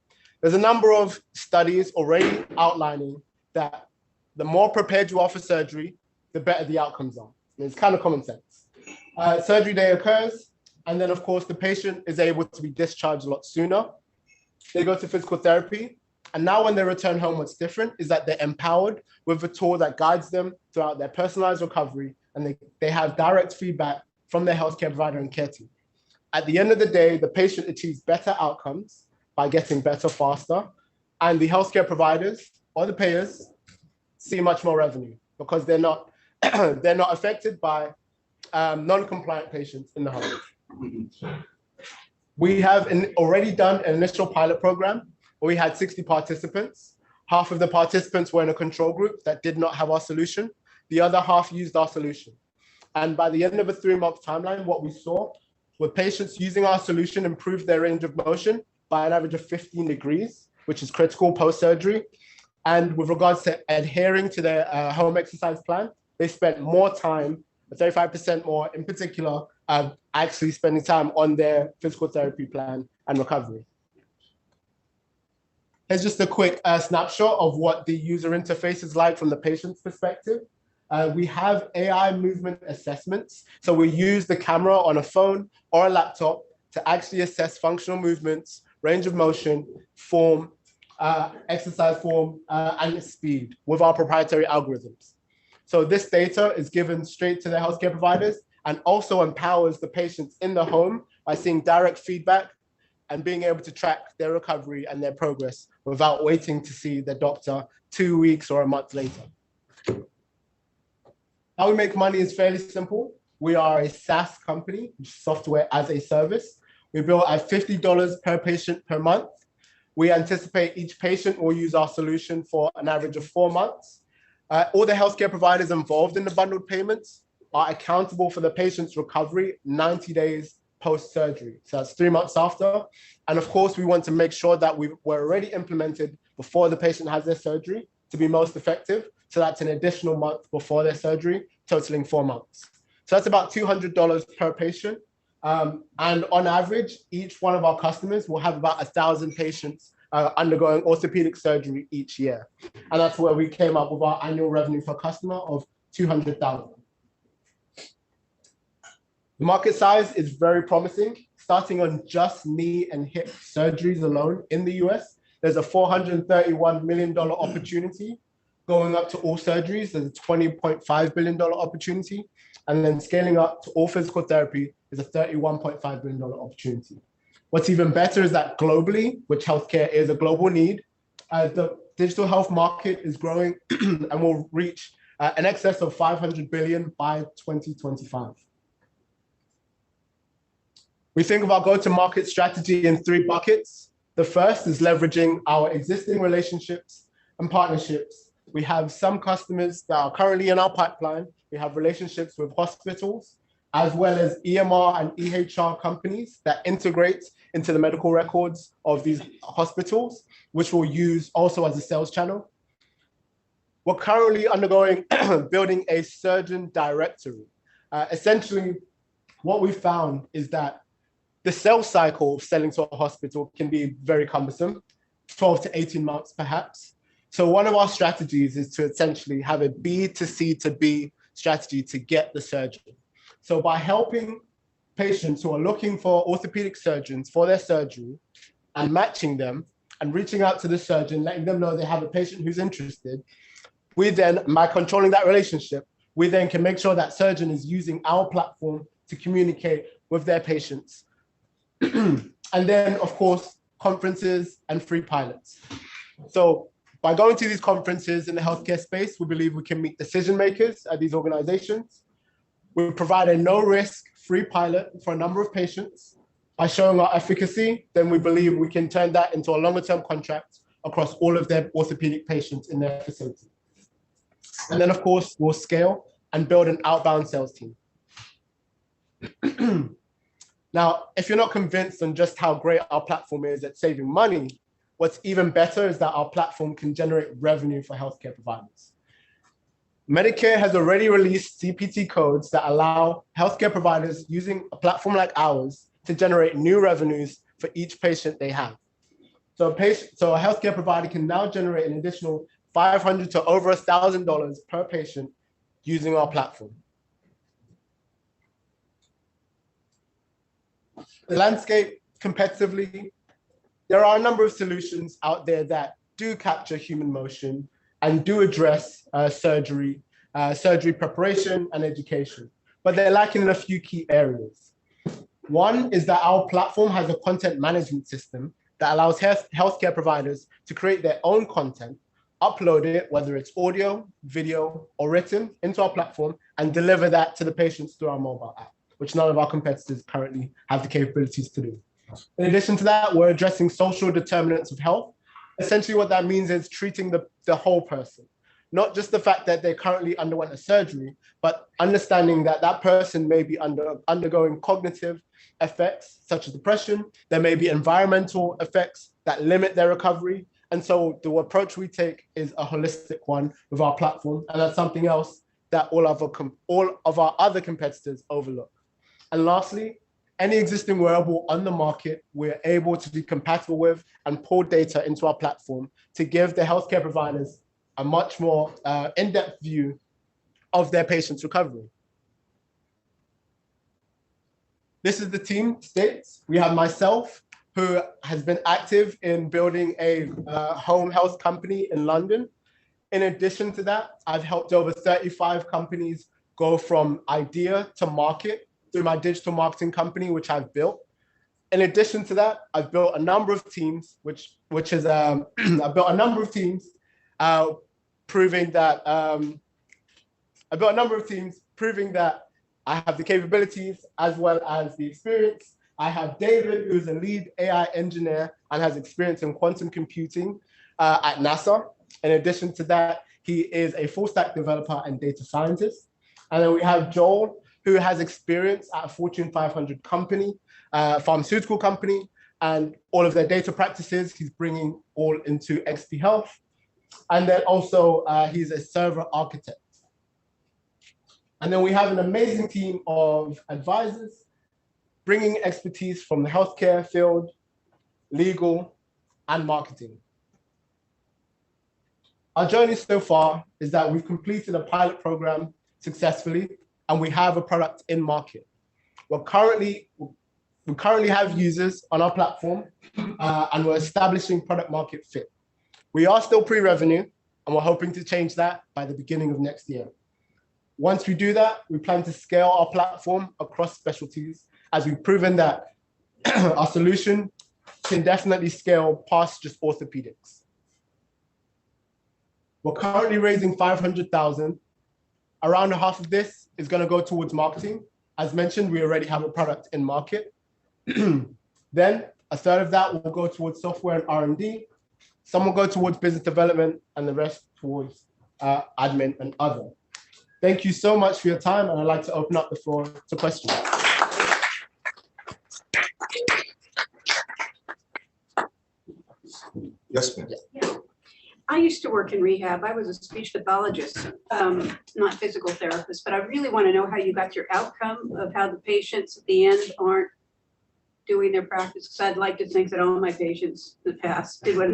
There's a number of studies already outlining that the more prepared you are for surgery, the better the outcomes are. And it's kind of common sense. Surgery day occurs, and then of course the patient is able to be discharged a lot sooner. They go to physical therapy, and now when they return home, what's different is that they're empowered with a tool that guides them throughout their personalized recovery, and they have direct feedback from their healthcare provider and care team. At the end of the day, the patient achieves better outcomes by getting better faster, and the healthcare providers or the payers see much more revenue because they're not affected by non-compliant patients in the home. We have already done an initial pilot program where we had 60 participants. Half of the participants were in a control group that did not have our solution. The other half used our solution. And by the end of a 3-month timeline, what we saw were patients using our solution improved their range of motion by an average of 15 degrees, which is critical post-surgery. And with regards to adhering to their home exercise plan, they spent more time, 35% more in particular, actually spending time on their physical therapy plan and recovery. Here's just a quick snapshot of what the user interface is like from the patient's perspective. We have AI movement assessments. So we use the camera on a phone or a laptop to actually assess functional movements, range of motion, form, exercise form, and speed with our proprietary algorithms. So this data is given straight to the healthcare providers and also empowers the patients in the home by seeing direct feedback and being able to track their recovery and their progress without waiting to see the doctor 2 weeks or a month later. How we make money is fairly simple. We are a SaaS company, software as a service. We bill at $50 per patient per month. We anticipate each patient will use our solution for an average of 4 months. All the healthcare providers involved in the bundled payments are accountable for the patient's recovery 90 days post-surgery. So that's 3 months after. And of course, we want to make sure that we were already implemented before the patient has their surgery to be most effective. So that's an additional month before their surgery, totaling 4 months. So that's about $200 per patient. And on average, each one of our customers will have about 1,000 patients undergoing orthopedic surgery each year. And that's where we came up with our annual revenue per customer of $200,000. The market size is very promising. Starting on just knee and hip surgeries alone in the US, there's a $431 million opportunity. Going up to all surgeries, there's a $20.5 billion opportunity. And then scaling up to all physical therapy is a $31.5 billion opportunity. What's even better is that globally, which healthcare is a global need, the digital health market is growing and will reach an excess of 500 billion by 2025. We think of our go-to-market strategy in 3 buckets. The first is leveraging our existing relationships and partnerships. We have some customers that are currently in our pipeline. We have relationships with hospitals, as well as EMR and EHR companies that integrate into the medical records of these hospitals, which we'll use also as a sales channel. We're currently undergoing building a surgeon directory. Essentially, what we found is that the sales cycle of selling to a hospital can be very cumbersome, 12 to 18 months perhaps. So one of our strategies is to essentially have a B to C to B strategy to get the surgeon. So by helping patients who are looking for orthopedic surgeons for their surgery and matching them and reaching out to the surgeon, letting them know they have a patient who's interested, we then, by controlling that relationship, we then can make sure that surgeon is using our platform to communicate with their patients. And then, of course, conferences and free pilots. So by going to these conferences in the healthcare space, we believe we can meet decision makers at these organizations. We provide a no-risk free pilot for a number of patients. By showing our efficacy, then we believe we can turn that into a longer-term contract across all of their orthopedic patients in their facility. And then, of course, we'll scale and build an outbound sales team. Now, if you're not convinced on just how great our platform is at saving money, what's even better is that our platform can generate revenue for healthcare providers. Medicare has already released CPT codes that allow healthcare providers using a platform like ours to generate new revenues for each patient they have. So a healthcare provider can now generate an additional $500 to over $1,000 per patient using our platform. The landscape competitively, there are a number of solutions out there that do capture human motion and do address surgery preparation and education, but they're lacking in a few key areas. One is that our platform has a content management system that allows healthcare providers to create their own content, upload it, whether it's audio, video, or written, into our platform and deliver that to the patients through our mobile app, which none of our competitors currently have the capabilities to do. In addition to that, we're addressing social determinants of health. Essentially what that means is treating the whole person, not just the fact that they currently underwent a surgery, but understanding that that person may be undergoing cognitive effects such as depression. There may be environmental effects that limit their recovery. And so the approach we take is a holistic one with our platform. And that's something else that all of our other competitors overlook. And lastly, any existing wearable on the market, we're able to be compatible with and pull data into our platform to give the healthcare providers a much more in-depth view of their patients' recovery. This is the team states. We have myself, who has been active in building a home health company in London. In addition to that, I've helped over 35 companies go from idea to market through my digital marketing company, which I've built. In addition to that, I've built a number of teams, I've built a number of teams proving that I have the capabilities as well as the experience. I have David, who's a lead AI engineer and has experience in quantum computing at NASA. In addition to that, he is a full stack developer and data scientist. And then we have Joel, who has experience at a Fortune 500 company, pharmaceutical company, and all of their data practices, he's bringing all into XP Health. And then also he's a server architect. And then we have an amazing team of advisors, bringing expertise from the healthcare field, legal, and marketing. Our journey so far is that we've completed a pilot program successfully, and we have a product in market. We currently have users on our platform, and we're establishing product market fit. We are still pre-revenue, and we're hoping to change that by the beginning of next year. Once we do that, we plan to scale our platform across specialties, as we've proven that our solution can definitely scale past just orthopedics. We're currently raising 500,000. Around half of this is going to go towards marketing. As mentioned, we already have a product in market. Then a third of that will go towards software and R&D. Some will go towards business development, and the rest towards admin and other. Thank you so much for your time, and I'd like to open up the floor to questions. Yes, ma'am. Yeah. I used to work in rehab. I was a speech pathologist, not physical therapist, but I really want to know how you got your outcome of how the patients at the end aren't doing their practice. Because I'd like to think that all my patients in the past did what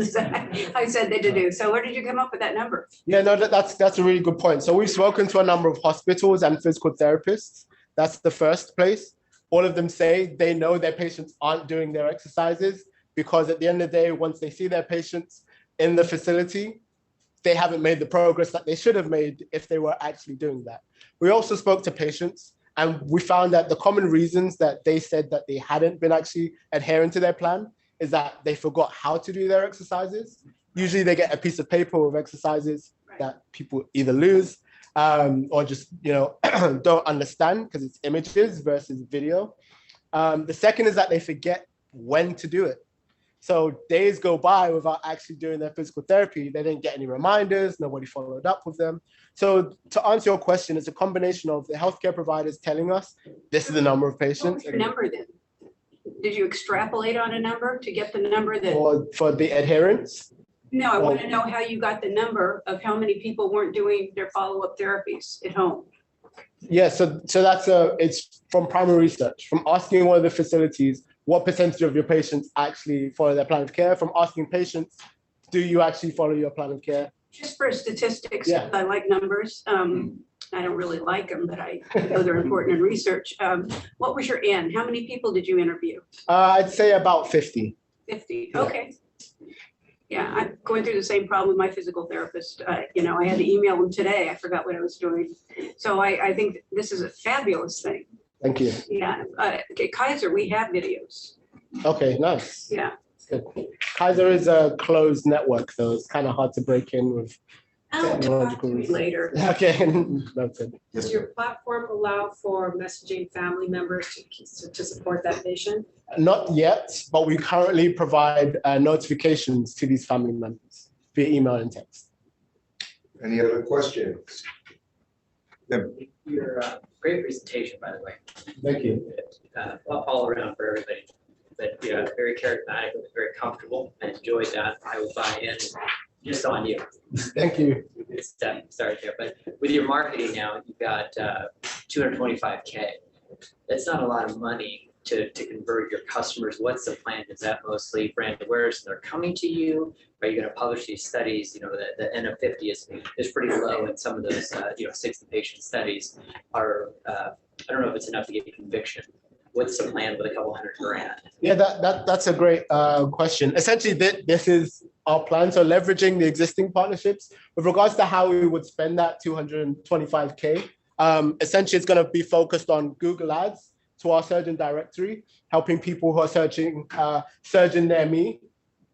I said they did do. So where did you come up with that number? Yeah, no, that's a really good point. So we've spoken to a number of hospitals and physical therapists. That's the first place. All of them say they know their patients aren't doing their exercises, because at the end of the day, once they see their patients in the facility, they haven't made the progress that they should have made if they were actually doing that. We also spoke to patients, and we found that the common reasons that they said that they hadn't been actually adhering to their plan is that they forgot how to do their exercises. Usually they get a piece of paper with exercises that people either lose or just don't understand because it's images versus video. The second is that they forget when to do it. So days go by without actually doing their physical therapy. They didn't get any reminders. Nobody followed up with them. So to answer your question, it's a combination of the healthcare providers telling us this is the number of patients. What was your number then? Did you extrapolate on a number to get the number that? For the adherence? No, I want to know how you got the number of how many people weren't doing their follow-up therapies at home. Yeah, so that's it's from primary research, from asking one of the facilities, what percentage of your patients actually follow their plan of care, from asking patients, do you actually follow your plan of care? Just for statistics, Yeah. I like numbers. I don't really like them, but I know they're important in research. What was your N? How many people did you interview? I'd say about 50. 50, okay. Yeah, I'm going through the same problem with my physical therapist. I had to email him today. I forgot what I was doing. So I think this is a fabulous thing. Thank you. Yeah, okay, Kaiser, we have videos. Okay, nice. Yeah. Good. Kaiser is a closed network, so it's kind of hard to break in with technological reasons. Later. Okay, noted. Does your platform allow for messaging family members to support that patient? Not yet, but we currently provide notifications to these family members via email and text. Any other questions? Your great presentation, by the way. Thank you. All around for everybody. But very charismatic, very comfortable. I enjoyed that. I will buy in just on you. Thank you. It's started there. But with your marketing now, you've got 225K. That's not a lot of money to convert your customers. What's the plan? Is that mostly brand awareness and they're coming to you? Are you going to publish these studies? The N of 50 is pretty low, and some of those 60 patient studies are I don't know if it's enough to get conviction. What's the plan with a couple $100,000? Yeah, that's a great question. Essentially, this is our plan. So leveraging the existing partnerships. With regards to how we would spend that 225K, essentially it's going to be focused on Google Ads to our surgeon directory, helping people who are searching surgeon near me.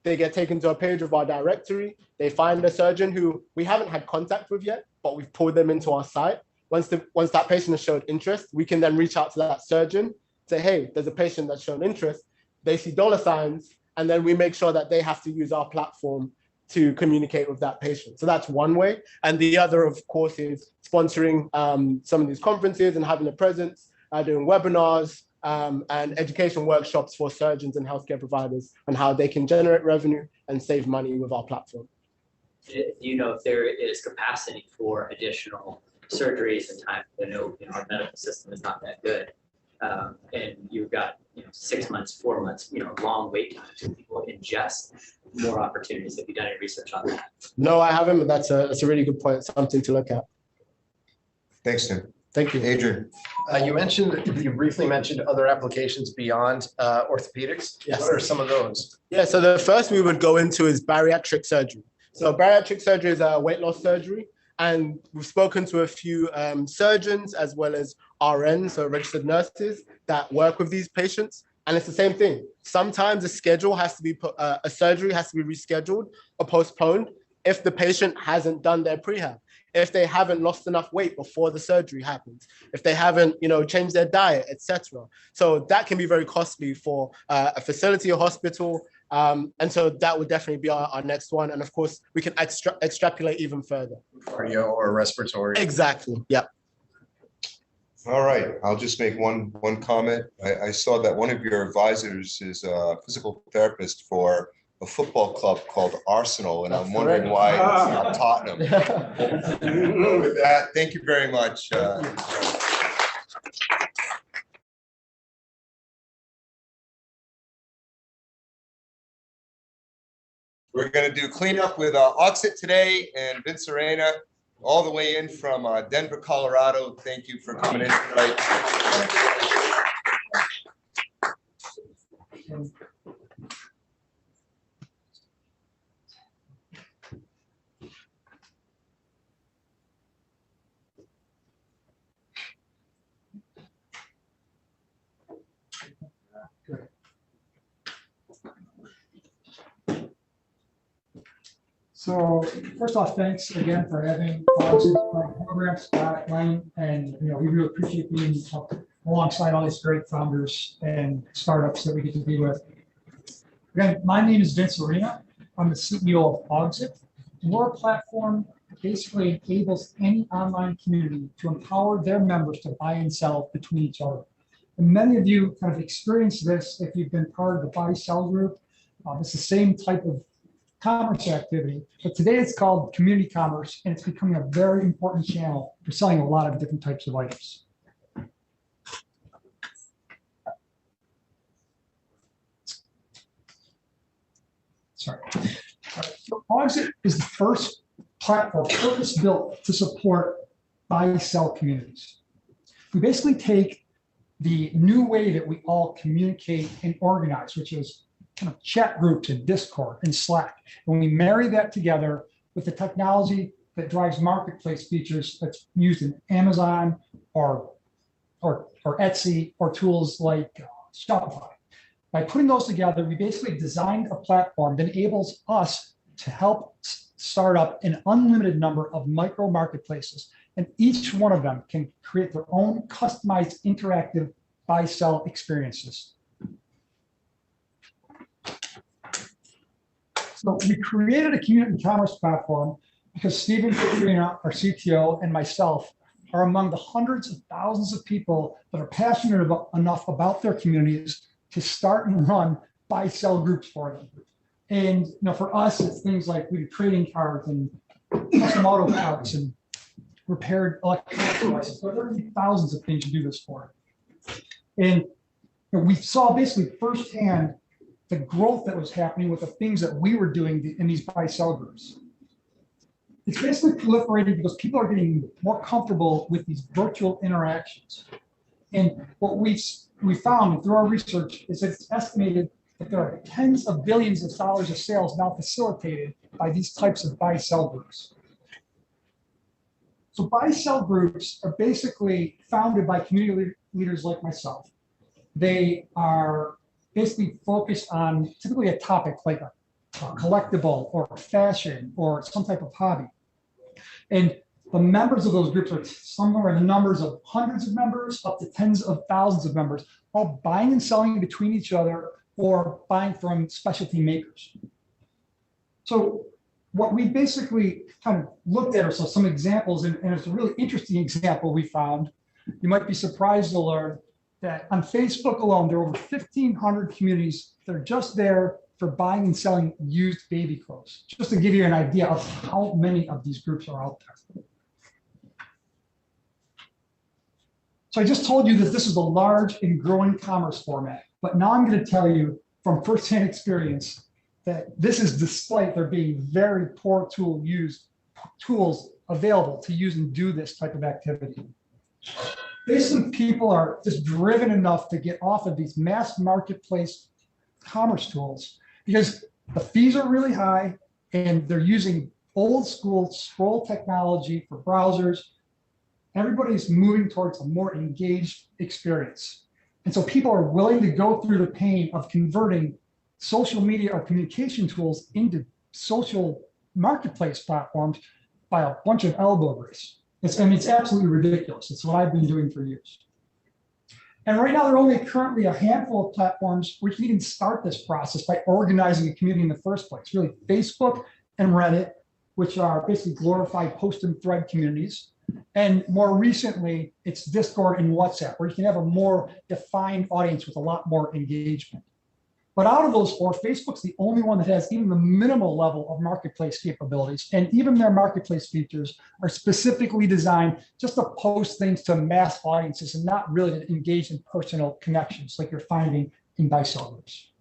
They get taken to a page of our directory. They find a surgeon who we haven't had contact with yet, but we've pulled them into our site. Once that patient has shown interest, we can then reach out to that surgeon, say, hey, there's a patient that's shown interest. They see $signs, and then we make sure that they have to use our platform to communicate with that patient. So that's one way. And the other, of course, is sponsoring some of these conferences and having a presence, doing webinars and education workshops for surgeons and healthcare providers on how they can generate revenue and save money with our platform. Do you know if there is capacity for additional surgeries and time? I know our medical system is not that good. And you've got 6 months, 4 months, long wait times so people ingest more opportunities. Have you done any research on that? No, I haven't, but that's a really good point, something to look at. Thanks, Tim. Thank you. Adrian. You briefly mentioned other applications beyond orthopedics. Yes. What are some of those? Yeah, so the first we would go into is bariatric surgery. So bariatric surgery is a weight loss surgery. And we've spoken to a few surgeons as well as RNs, so registered nurses that work with these patients. And it's the same thing. Sometimes a schedule has to be put, a surgery has to be rescheduled or postponed if the patient hasn't done their prehab, if they haven't lost enough weight before the surgery happens, if they haven't, changed their diet, etc. So that can be very costly for a facility or hospital. And so that would definitely be our next one. And of course, we can extrapolate even further. Cardio or respiratory. Exactly. Yeah. All right, I'll just make one comment. I saw that one of your advisors is a physical therapist for a football club called Arsenal, and I'm wondering why it's not Tottenham. With that, thank you very much. We're going to do cleanup with Oxit today, and Vince Arena, all the way in from Denver, Colorado. Thank you for coming in tonight. So first off, thanks again for having programs, Ryan, and we really appreciate being alongside all these great founders and startups that we get to be with. Again, my name is Vince Arena. I'm the CEO of Oxit. We're a platform that basically enables any online community to empower their members to buy and sell between each other. And many of you kind of experienced this if you've been part of the buy-sell group. It's the same type of commerce activity, but today it's called community commerce, and it's becoming a very important channel for selling a lot of different types of items. Sorry. So Oxit is the first platform purpose-built to support buy-sell communities. We basically take the new way that we all communicate and organize, which is kind of chat groups in Discord and Slack. And we marry that together with the technology that drives marketplace features that's used in Amazon or Etsy or tools like Shopify. By putting those together, we basically designed a platform that enables us to help start up an unlimited number of micro marketplaces. And each one of them can create their own customized interactive buy-sell experiences. So we created a community commerce platform because Stephen Katrina, our CTO, and myself are among the hundreds of thousands of people that are passionate enough about their communities to start and run buy-sell groups for them. And for us, it's things like we do trading cards and custom auto parts and repaired electronic devices. So there are thousands of things to do this for. And we saw basically firsthand the growth that was happening with the things that we were doing in these buy-sell groups. It's basically proliferating because people are getting more comfortable with these virtual interactions. And what we found through our research is that it's estimated that there are tens of billions of dollars of sales now facilitated by these types of buy-sell groups. So buy-sell groups are basically founded by community leaders like myself. They are basically focused on typically a topic like a collectible or fashion or some type of hobby. And the members of those groups are somewhere in the numbers of hundreds of members up to tens of thousands of members, all buying and selling between each other or buying from specialty makers. So what we basically kind of looked at are some examples, and it's a really interesting example we found. You might be surprised to learn that on Facebook alone, there are over 1,500 communities that are just there for buying and selling used baby clothes, just to give you an idea of how many of these groups are out there. So I just told you that this is a large and growing commerce format, but now I'm going to tell you from firsthand experience that this is despite there being very poor tools available to use and do this type of activity. basically people are just driven enough to get off of these mass marketplace commerce tools because the fees are really high and they're using old school scroll technology for browsers. Everybody's moving towards a more engaged experience. And so people are willing to go through the pain of converting social media or communication tools into social marketplace platforms by a bunch of elbow grease. It's absolutely ridiculous. It's what I've been doing for years. And right now, there are only currently a handful of platforms where you can even start this process by organizing a community in the first place. Really, Facebook and Reddit, which are basically glorified post and thread communities. And more recently, it's Discord and WhatsApp, where you can have a more defined audience with a lot more engagement. But out of those four, Facebook's the only one that has even the minimal level of marketplace capabilities. And even their marketplace features are specifically designed just to post things to mass audiences and not really to engage in personal connections like you're finding in buy-sell groups.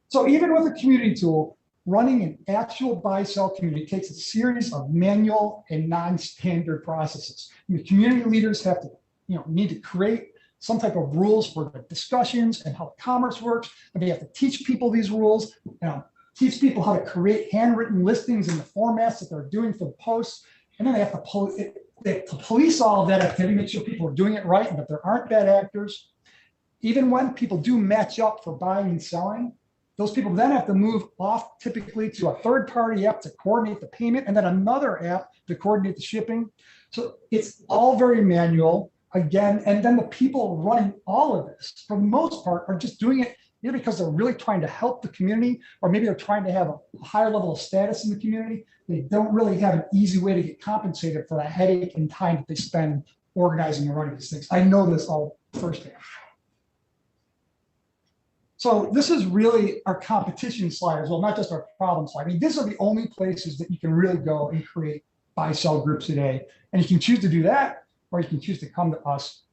So even with a community tool, running an actual buy-sell community takes a series of manual and non-standard processes. The community leaders have to, need to create some type of rules for the discussions and how commerce works. And they have to teach people these rules, teach people how to create handwritten listings in the formats that they're doing for the posts. And then they have to police all of that activity, make sure people are doing it right and that there aren't bad actors. Even when people do match up for buying and selling, those people then have to move off typically to a third-party app to coordinate the payment and then another app to coordinate the shipping. So it's all very manual. Again, and then the people running all of this, for the most part, are just doing it either because they're really trying to help the community, or maybe they're trying to have a higher level of status in the community. They don't really have an easy way to get compensated for the headache and time that they spend organizing and running these things. I know this all firsthand. So this is really our competition slide as well, not just our problem slide. I mean, these are the only places that you can really go and create buy-sell groups today. And you can choose to do that, or you can choose to come to us,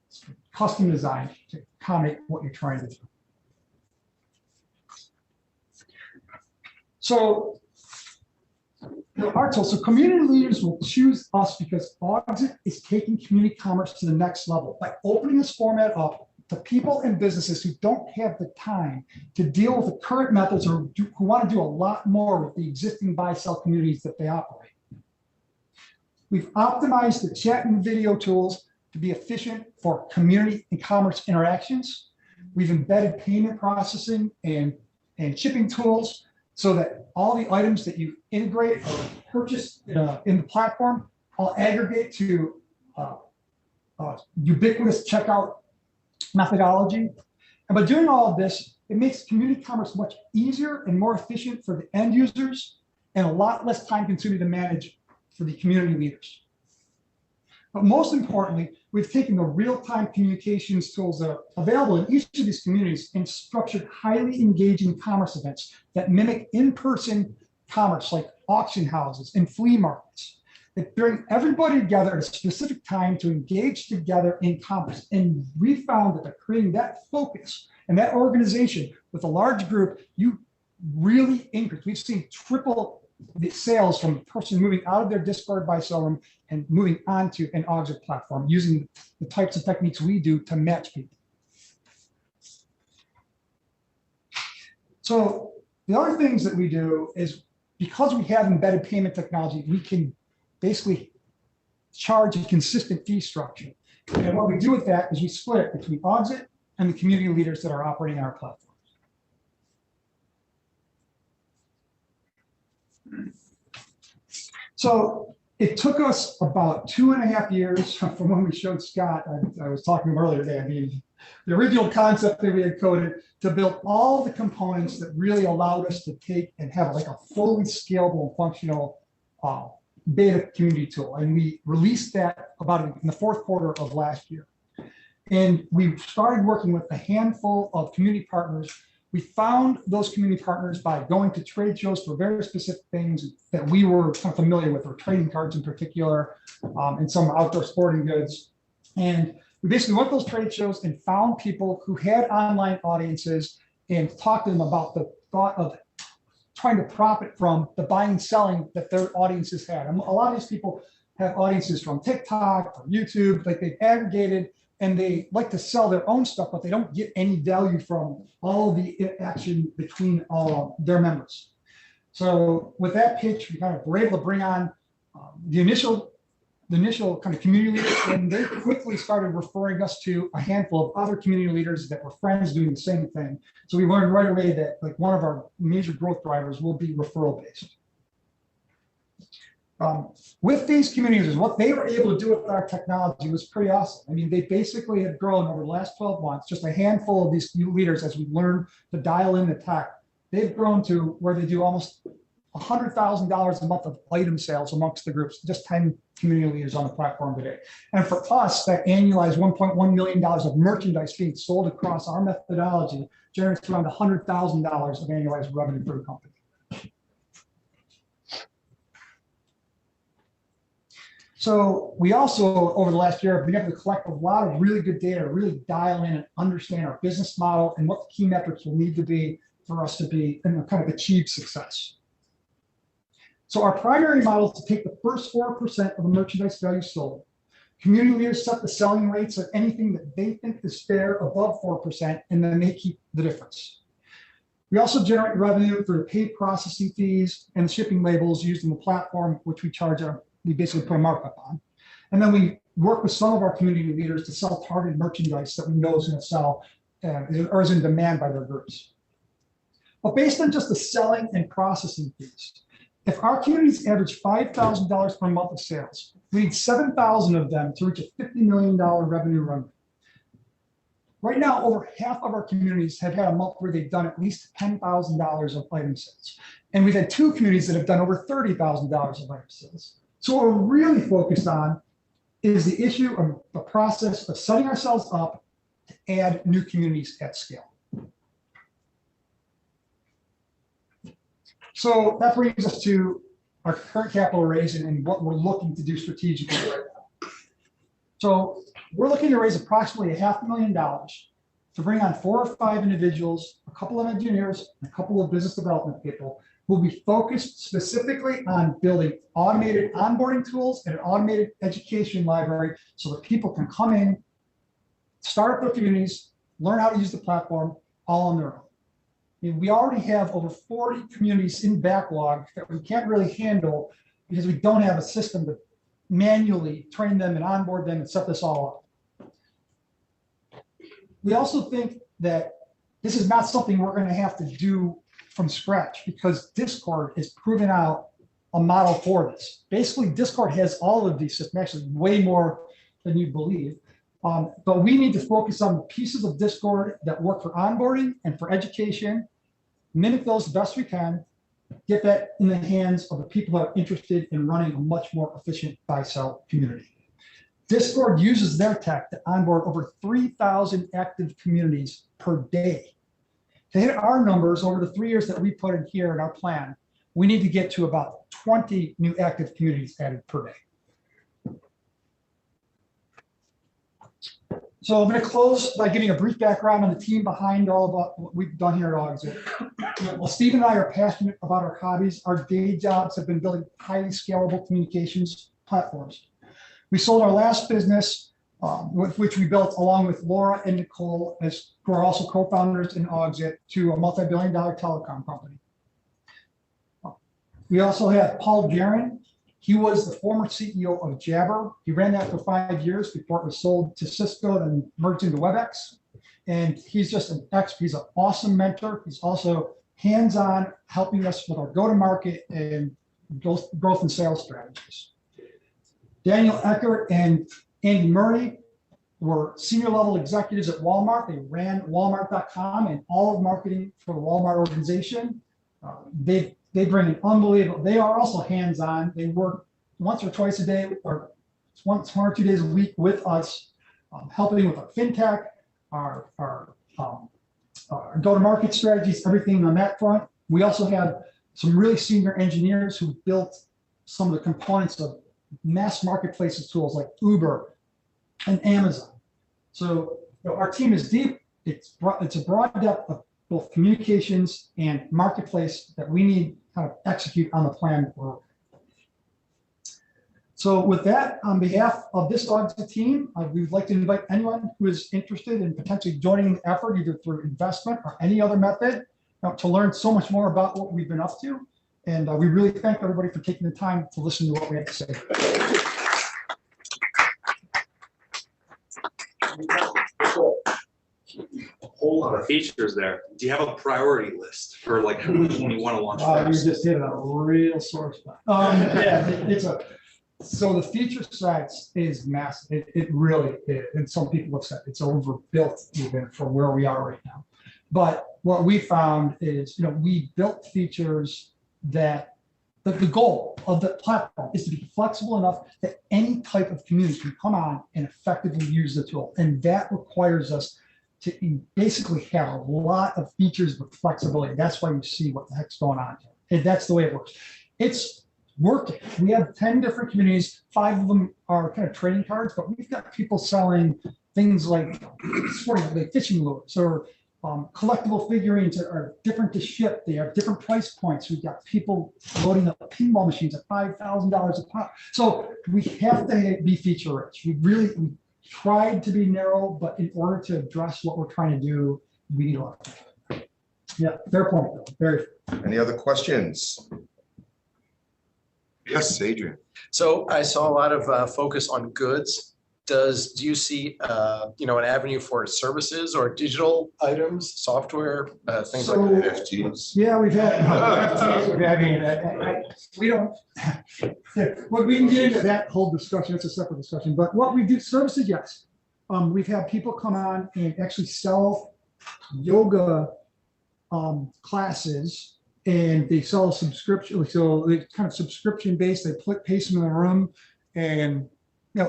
custom designed to accommodate what you're trying to do. So, so community leaders will choose us because Auxit is taking community commerce to the next level by opening this format up to people and businesses who don't have the time to deal with the current methods or who want to do a lot more with the existing buy-sell communities that they operate. We've optimized the chat and video tools to be efficient for community and commerce interactions. We've embedded payment processing and shipping tools so that all the items that you integrate or purchase in the platform all aggregate to ubiquitous checkout methodology. And by doing all of this, it makes community commerce much easier and more efficient for the end users and a lot less time consuming to manage for the community leaders. But most importantly, we've taken the real-time communications tools that are available in each of these communities and structured highly engaging commerce events that mimic in-person commerce like auction houses and flea markets that bring everybody together at a specific time to engage together in commerce. And we found that by creating that focus and that organization with a large group, you really increase. We've seen triple the sales from a person moving out of their Discord buy-sell room and moving onto an Auxit platform using the types of techniques we do to match people. So the other things that we do is because we have embedded payment technology, we can basically charge a consistent fee structure. And what we do with that is we split it between Auxit and the community leaders that are operating our platform. So it took us about 2.5 years from when we showed Scott, I was talking earlier today, I mean, the original concept that we had coded to build all the components that really allowed us to take and have like a fully scalable and functional beta community tool. And we released that about in the fourth quarter of last year. And we started working with a handful of community partners. We found those community partners by going to trade shows for very specific things that we were kind of familiar with, or trading cards in particular, and some outdoor sporting goods. And we basically went to those trade shows and found people who had online audiences and talked to them about the thought of trying to profit from the buying and selling that their audiences had. And a lot of these people have audiences from TikTok or YouTube, like they've aggregated, and they like to sell their own stuff, but they don't get any value from all the action between their members. So with that pitch, we kind of were able to bring on the initial kind of community leaders, and they quickly started referring us to a handful of other community leaders that were friends doing the same thing. So we learned right away that like one of our major growth drivers will be referral based. With these communities, what they were able to do with our technology was pretty awesome. I mean, they basically have grown over the last 12 months, just a handful of these new leaders, as we learned to dial in the tech, they've grown to where they do almost $100,000 a month of item sales amongst the groups, just 10 community leaders on the platform today. And for us, that annualized $1.1 million of merchandise being sold across our methodology generates around $100,000 of annualized revenue for the company. So we also, over the last year, have been able to collect a lot of really good data, really dial in and understand our business model and what the key metrics will need to be for us to be and kind of achieve success. So our primary model is to take the first 4% of the merchandise value sold. Community leaders set the selling rates of anything that they think is fair above 4%, and then they keep the difference. We also generate revenue through paid processing fees and shipping labels used in the platform, which we basically put a markup on. And then we work with some of our community leaders to sell targeted merchandise that we know is going to sell or is in demand by their groups. But based on just the selling and processing fees, if our communities average $5,000 per month of sales, we need 7,000 of them to reach a $50 million revenue run rate. Right now, over half of our communities have had a month where they've done at least $10,000 of item sales. And we've had 2 communities that have done over $30,000 of item sales. So what we're really focused on is the issue of the process of setting ourselves up to add new communities at scale. So that brings us to our current capital raise and what we're looking to do strategically right now. So we're looking to raise approximately $500,000 to bring on 4 or 5 individuals, a couple of engineers, and a couple of business development people who will be focused specifically on building automated onboarding tools and an automated education library so that people can come in, start up their communities, learn how to use the platform all on their own. I mean, we already have over 40 communities in backlog that we can't really handle because we don't have a system to manually train them and onboard them and set this all up. We also think that this is not something we're going to have to do from scratch because Discord has proven out a model for this. Basically, Discord has all of these systems, actually way more than you believe. But we need to focus on the pieces of Discord that work for onboarding and for education, mimic those the best we can, get that in the hands of the people that are interested in running a much more efficient buy-sell community. Discord uses their tech to onboard over 3,000 active communities per day. To hit our numbers over the 3 years that we put in here in our plan, we need to get to about 20 new active communities added per day. So I'm going to close by giving a brief background on the team behind all of what we've done here at Auxit. Well, Steve and I are passionate about our hobbies. Our day jobs have been building highly scalable communications platforms. We sold our last business, which we built along with Laura and Nicole, who are also co-founders in Auxit, to a multi-billion-dollar telecom company. We also have Paul Jaron. He was the former CEO of Jabber. He ran that for 5 years before it was sold to Cisco and merged into WebEx. And he's just an expert. He's an awesome mentor. He's also hands-on helping us with our go-to-market and growth and sales strategies. Daniel Eckert and Andy Murray were senior level executives at Walmart. They ran Walmart.com and all of marketing for the Walmart organization. They bring an unbelievable, they are also hands-on. They work once or twice a day or one or 2 days a week with us, helping with our fintech, our go-to-market strategies, everything on that front. We also have some really senior engineers who built some of the components of mass marketplaces tools like Uber and Amazon. So our team is deep. It's a broad depth of both communications and marketplace that we need to kind of execute on the plan. So with that, on behalf of this audit team, we would like to invite anyone who is interested in potentially joining the effort, either through investment or any other method, to learn so much more about what we've been up to. And we really thank everybody for taking the time to listen to what we have to say. A whole lot of features there. Do you have a priority list for like which one you want to launch We first? just hit a real sore spot. So the feature sets is massive. It really is. And some people have said it's overbuilt even for where we are right now. But what we found is, we built features that the goal of the platform is to be flexible enough that any type of community can come on and effectively use the tool. And that requires us to basically have a lot of features with flexibility. That's why you see what the heck's going on here. And that's the way it works. It's working. We have 10 different communities. 5 of them are kind of trading cards, but we've got people selling things like sporting, like fishing lures or collectible figurines are different to ship. They have different price points. We've got people loading up pinball machines at $5,000 a pop. So we have to be feature rich. We tried to be narrow, but in order to address what we're trying to do, we need a lot. Yeah, fair point, though. Very fair. Any other questions? Yes, Adrian. So I saw a lot of focus on goods. Do you see, an avenue for services or digital items, software, things like that? NFTs. Yeah, we've had. We don't. Well, we can get into that whole discussion. It's a separate discussion. But what we do, services, yes. We've had people come on and actually sell yoga classes. And they sell a subscription, so they kind of subscription based. They paste them in the room, and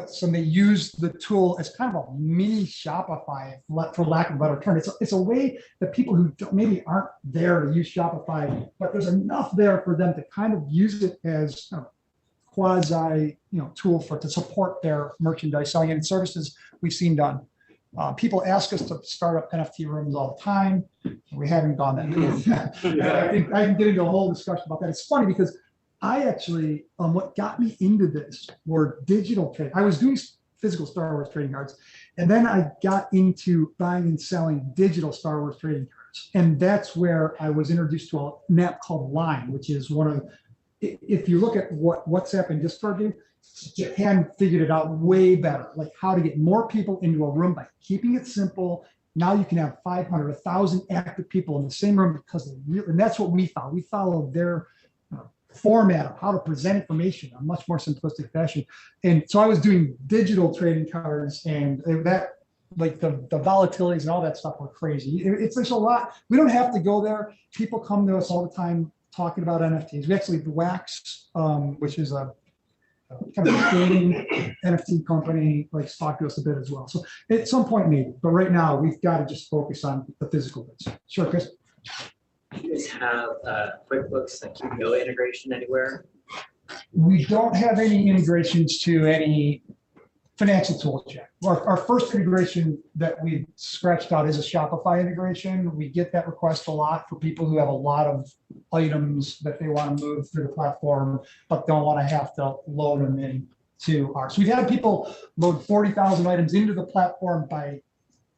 so they use the tool as kind of a mini Shopify, for lack of a better term. It's a way that people who maybe aren't there to use Shopify, but there's enough there for them to kind of use it as a quasi, tool to support their merchandise selling and services we've seen done. People ask us to start up NFT rooms all the time. We haven't done that. I think I can get into a whole discussion about that. It's funny because I actually, what got me into this were digital trade. I was doing physical Star Wars trading cards, and then I got into buying and selling digital Star Wars trading cards. And that's where I was introduced to an app called Line, which is one of, if you look at what WhatsApp and Discord do, Japan figured it out way better, like how to get more people into a room by keeping it simple. Now you can have 500, 1,000 active people in the same room because and that's what we found. We followed their format of how to present information in a much more simplistic fashion. And so I was doing digital trading cards, and that, like the volatilities and all that stuff were crazy. There's a lot. We don't have to go there. People come to us all the time talking about NFTs. We actually, the Wax, which is a kind of a gaming NFT company, like talk to us a bit as well. So at some point maybe, but right now we've got to just focus on the physical bits. Sure, Chris. Do you guys have QuickBooks and QBO integration anywhere? We don't have any integrations to any financial tools yet. Our first integration that we scratched out is a Shopify integration. We get that request a lot for people who have a lot of items that they want to move through the platform, but don't want to have to load them into ours. We've had people load 40,000 items into the platform by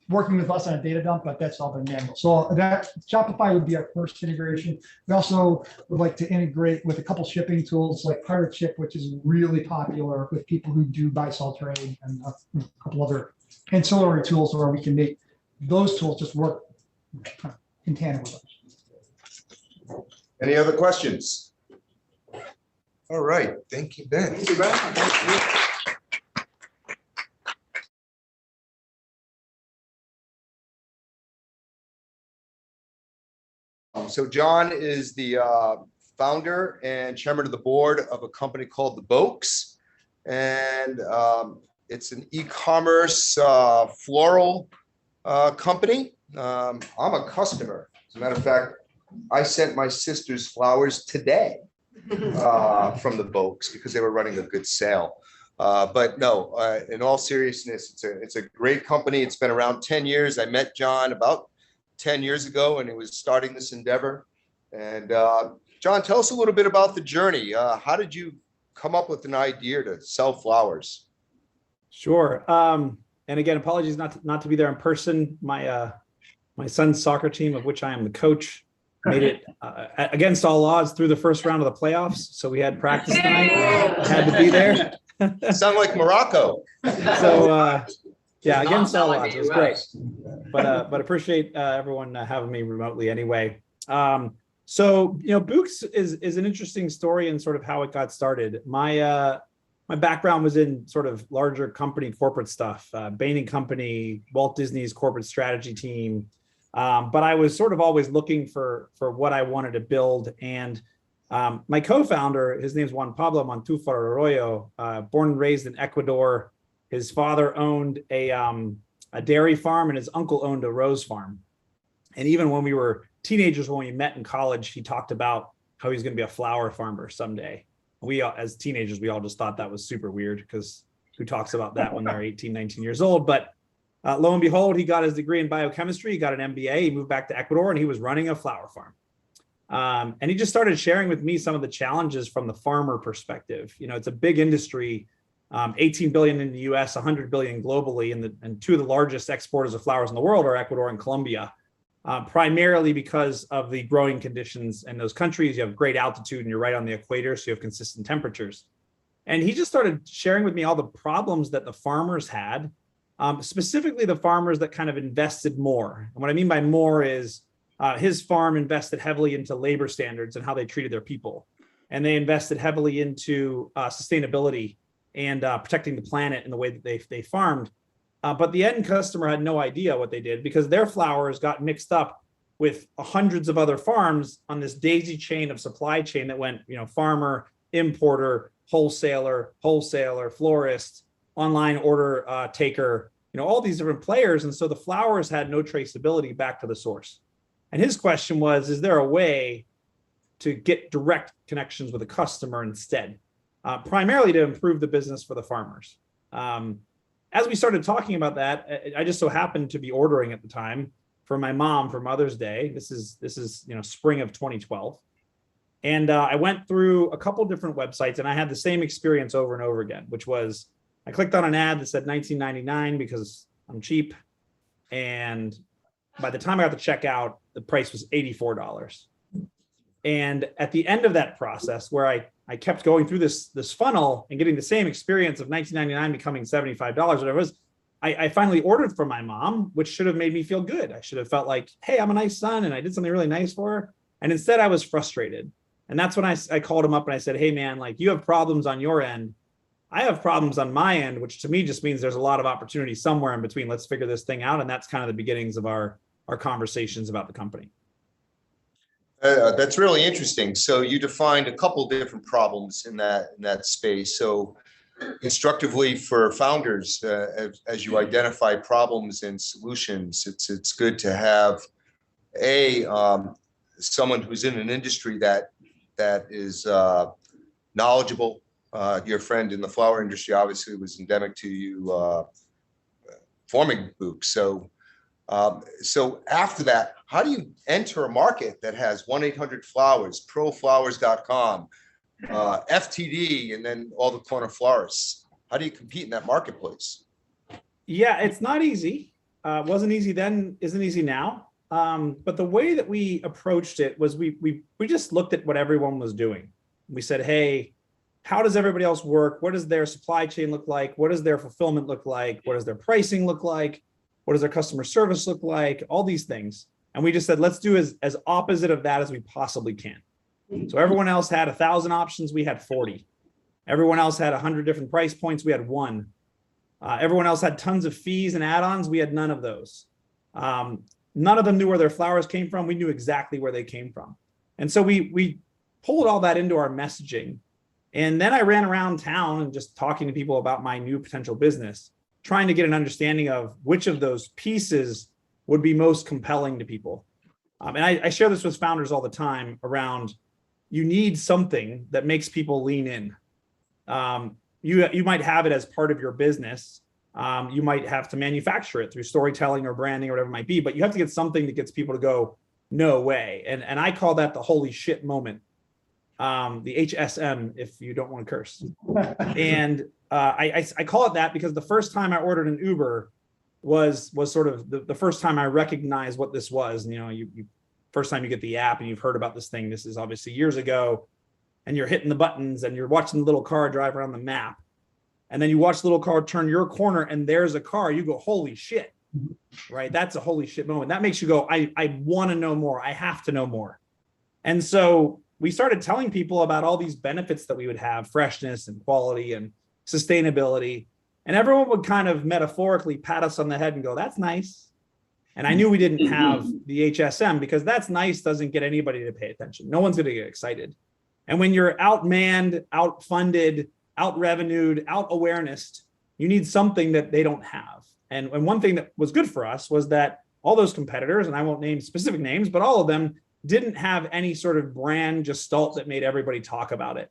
working with us on a data dump, but that's all been manual. So that Shopify would be our first integration. We also would like to integrate with a couple shipping tools like Pirate Ship, which is really popular with people who do buy, sell, trade, and a couple other ancillary tools where we can make those tools just work in tandem with us. Any other questions? All right, thank you, Ben. Thank you, Ben. Thank you. So John is the founder and chairman of the board of a company called The Boaks. And it's an e-commerce floral company. I'm a customer. As a matter of fact, I sent my sister's flowers today from The Boaks because they were running a good sale. But no, in all seriousness, it's a great company. It's been around 10 years. I met John about 10 years ago, and he was starting this endeavor. And John, tell us a little bit about the journey. How did you come up with an idea to sell flowers? Sure. And again, apologies not to be there in person. My son's soccer team, of which I am the coach, made it against all odds through the first round of the playoffs. So we had practice tonight. I had to be there. Sound like Morocco. So yeah, against all odds, it was great. But appreciate everyone having me remotely anyway. So Books is an interesting story and sort of how it got started. My background was in sort of larger company corporate stuff, Bain & Company, Walt Disney's corporate strategy team. But I was sort of always looking for what I wanted to build. And my co-founder, his name's Juan Pablo Montúfar Arroyo, born and raised in Ecuador. His father owned a dairy farm and his uncle owned a rose farm. And even when we were teenagers, when we met in college, he talked about how he was going to be a flower farmer someday. We, as teenagers, we all just thought that was super weird because who talks about that when they're 18, 19 years old? But lo and behold, he got his degree in biochemistry. He got an MBA. He moved back to Ecuador and he was running a flower farm. And he just started sharing with me some of the challenges from the farmer perspective. It's a big industry, 18 billion in the US, 100 billion globally. And two of the largest exporters of flowers in the world are Ecuador and Colombia. Primarily because of the growing conditions in those countries. You have great altitude and you're right on the equator, so you have consistent temperatures. And he just started sharing with me all the problems that the farmers had, specifically the farmers that kind of invested more. And what I mean by more is his farm invested heavily into labor standards and how they treated their people. And they invested heavily into sustainability and protecting the planet in the way that they farmed. But the end customer had no idea what they did because their flowers got mixed up with hundreds of other farms on this daisy chain of supply chain that went, farmer, importer, wholesaler, florist, online order taker, all these different players. And so the flowers had no traceability back to the source. And his question was, is there a way to get direct connections with a customer instead, primarily to improve the business for the farmers? As we started talking about that, I just so happened to be ordering at the time for my mom for Mother's Day. This is spring of 2012. And I went through a couple different websites and I had the same experience over and over again, which was I clicked on an ad that said $19.99 because I'm cheap. And by the time I got to checkout, the price was $84. And at the end of that process, where I kept going through this funnel and getting the same experience of $19.99 becoming $75, whatever it was, I finally ordered for my mom, which should have made me feel good. I should have felt like, hey, I'm a nice son and I did something really nice for her. And instead I was frustrated. And that's when I called him up and I said, hey man, like you have problems on your end. I have problems on my end, which to me just means there's a lot of opportunity somewhere in between. Let's figure this thing out. And that's kind of the beginnings of our conversations about the company. That's really interesting. So you defined a couple different problems in that space. So instructively for founders, as you identify problems and solutions, it's good to have someone who's in an industry that is knowledgeable. Your friend in the flower industry obviously was endemic to you forming Books. So after that, how do you enter a market that has 1-800-Flowers, proflowers.com, FTD, and then all the corner florists? How do you compete in that marketplace? Yeah, it's not easy. Wasn't easy then, isn't easy now. But the way that we approached it was we just looked at what everyone was doing. We said, hey, how does everybody else work? What does their supply chain look like? What does their fulfillment look like? What does their pricing look like? What does their customer service look like? All these things. And we just said, let's do as opposite of that as we possibly can. So everyone else had 1,000 options. We had 40. Everyone else had 100 different price points. We had 1. Everyone else had tons of fees and add-ons. We had none of those. None of them knew where their flowers came from. We knew exactly where they came from. And so we pulled all that into our messaging. And then I ran around town and just talking to people about my new potential business, trying to get an understanding of which of those pieces would be most compelling to people. And I share this with founders all the time around, you need something that makes people lean in. You might have it as part of your business. You might have to manufacture it through storytelling or branding or whatever it might be, but you have to get something that gets people to go, no way. And I call that the holy shit moment. the HSM, if you don't want to curse. And I call it that because the first time I ordered an Uber was sort of the first time I recognized what this was. And, you first time you get the app and you've heard about this thing, this is obviously years ago, and you're hitting the buttons and you're watching the little car drive around the map. And then you watch the little car turn your corner and there's a car, you go, holy shit, right? That's a holy shit moment. That makes you go, I want to know more. I have to know more. And so we started telling people about all these benefits that we would have, freshness and quality and sustainability. And everyone would kind of metaphorically pat us on the head and go, that's nice. And I knew we didn't have the HSM because that's nice doesn't get anybody to pay attention. No one's going to get excited. And when you're outmanned, outfunded, out-revenued, out-awarenessed, you need something that they don't have. And one thing that was good for us was that all those competitors, and I won't name specific names, but all of them didn't have any sort of brand gestalt that made everybody talk about it.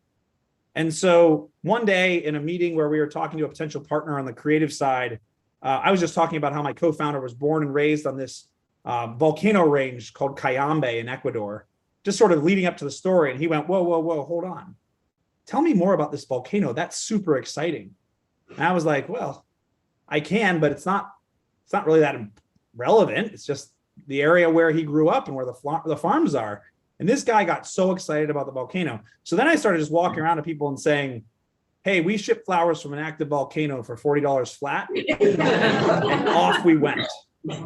And so one day in a meeting where we were talking to a potential partner on the creative side, I was just talking about how my co-founder was born and raised on this volcano range called Cayambe in Ecuador, just sort of leading up to the story. And he went, whoa, whoa, whoa, hold on. Tell me more about this volcano. That's super exciting. And I was like, well, I can, but it's not really that relevant. It's just the area where he grew up and where the farms are. And this guy got so excited about the volcano. So then I started just walking around to people and saying, hey, we ship flowers from an active volcano for $40 flat. And off we went.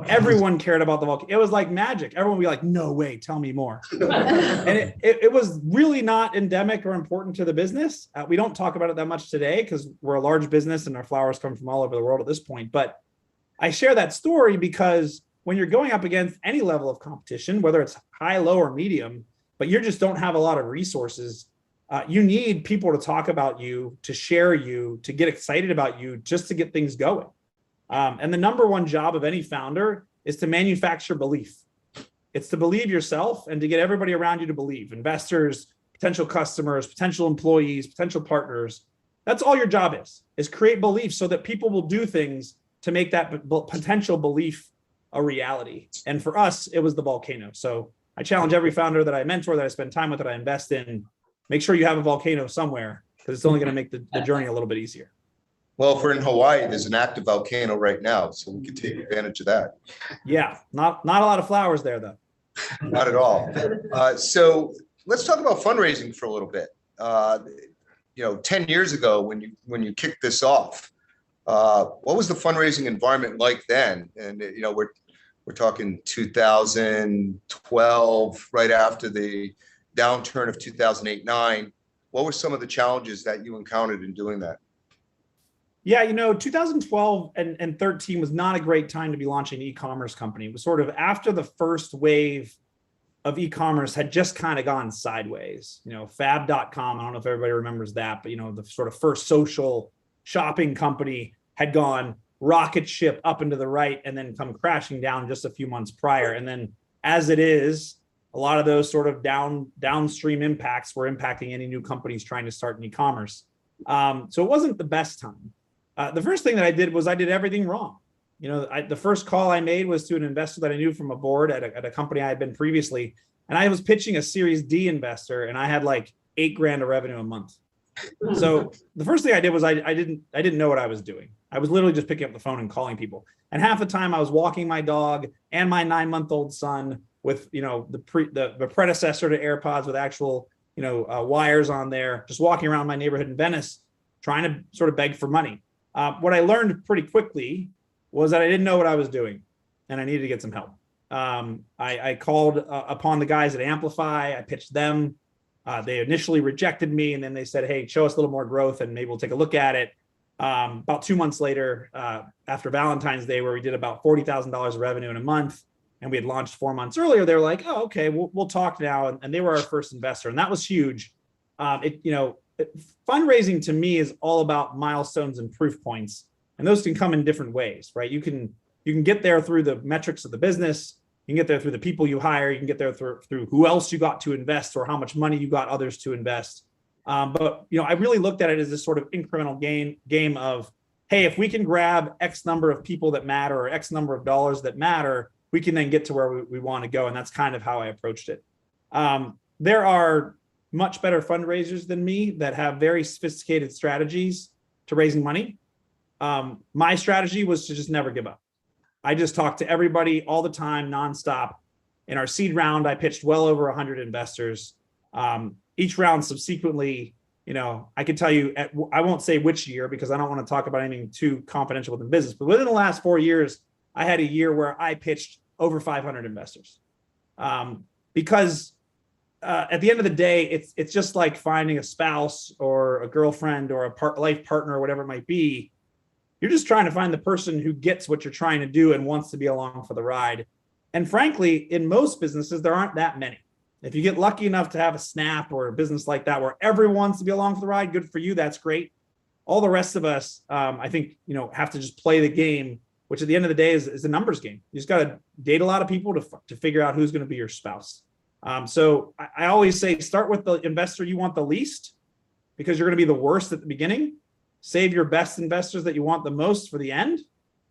Everyone cared about the volcano. It was like magic. Everyone would be like, no way, tell me more. And it was really not endemic or important to the business. We don't talk about it that much today because we're a large business and our flowers come from all over the world at this point. But I share that story because when you're going up against any level of competition, whether it's high, low, or medium, but you just don't have a lot of resources, you need people to talk about you, to share you, to get excited about you, just to get things going. And the number one job of any founder is to manufacture belief. It's to believe yourself and to get everybody around you to believe. Investors, potential customers, potential employees, potential partners. That's all your job is create belief so that people will do things to make that potential belief a reality. And for us, it was the volcano. So I challenge every founder that I mentor, that I spend time with, that I invest in, make sure you have a volcano somewhere because it's only going to make the journey a little bit easier. Well, if we're in Hawaii, there's an active volcano right now, so we can take advantage of that. Yeah, not a lot of flowers there, though. Not at all. So let's talk about fundraising for a little bit. 10 years ago, when you kicked this off, what was the fundraising environment like then? And we're talking 2012, right after the downturn of 2008-9. What were some of the challenges that you encountered in doing that? Yeah, 2012 and 13 was not a great time to be launching an e-commerce company. It was sort of after the first wave of e-commerce had just kind of gone sideways. Fab.com, I don't know if everybody remembers that, but the sort of first social shopping company had gone rocket ship up into the right and then come crashing down just a few months prior. And then as it is, a lot of those sort of downstream impacts were impacting any new companies trying to start in e-commerce. So it wasn't the best time. The first thing that I did was I did everything wrong. The first call I made was to an investor that I knew from a board at a company I had been previously. And I was pitching a Series D investor and I had like $8,000 of revenue a month. So the first thing I did was I didn't know what I was doing. I was literally just picking up the phone and calling people. And half the time I was walking my dog and my 9-month-old son with, the predecessor to AirPods with actual, wires on there, just walking around my neighborhood in Venice, trying to sort of beg for money. What I learned pretty quickly was that I didn't know what I was doing and I needed to get some help. I called upon the guys at Amplify. I pitched them. They initially rejected me and then they said, hey, show us a little more growth and maybe we'll take a look at it. About 2 months later, after Valentine's Day, where we did about $40,000 of revenue in a month, and we had launched 4 months earlier, they were like, oh, okay, we'll talk now. And they were our first investor. And that was huge. Fundraising to me is all about milestones and proof points. And those can come in different ways, right? You can get there through the metrics of the business. You can get there through the people you hire. You can get there through who else you got to invest or how much money you got others to invest. But I really looked at it as this sort of incremental game of, hey, if we can grab X number of people that matter or X number of dollars that matter, we can then get to where we want to go. And that's kind of how I approached it. There are much better fundraisers than me that have very sophisticated strategies to raising money. My strategy was to just never give up. I just talked to everybody all the time, nonstop. In our seed round, I pitched well over 100 investors. Each round subsequently, I could tell you, I won't say which year because I don't want to talk about anything too confidential within business, but within the last 4 years, I had a year where I pitched over 500 investors. Because at the end of the day, it's just like finding a spouse or a girlfriend or a life partner or whatever it might be. You're just trying to find the person who gets what you're trying to do and wants to be along for the ride. And frankly, in most businesses, there aren't that many. If you get lucky enough to have a Snap or a business like that where everyone wants to be along for the ride, good for you. That's great. All the rest of us, I think, have to just play the game, which at the end of the day is a numbers game. You just got to date a lot of people to figure out who's going to be your spouse. So I always say, start with the investor you want the least, because you're going to be the worst at the beginning. Save your best investors that you want the most for the end.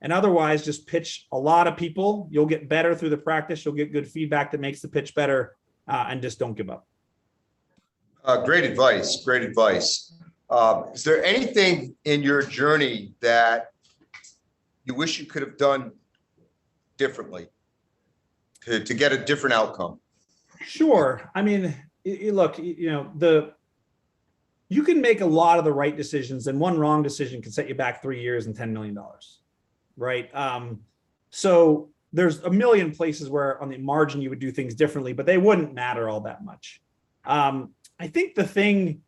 And otherwise, just pitch a lot of people. You'll get better through the practice. You'll get good feedback that makes the pitch better, and just don't give up. Great advice. Great advice. Is there anything in your journey that you wish you could have done differently to get a different outcome? Sure. I mean, look, you can make a lot of the right decisions, and one wrong decision can set you back 3 years and $10 million, right? So there's a million places where on the margin you would do things differently, but they wouldn't matter all that much. I think the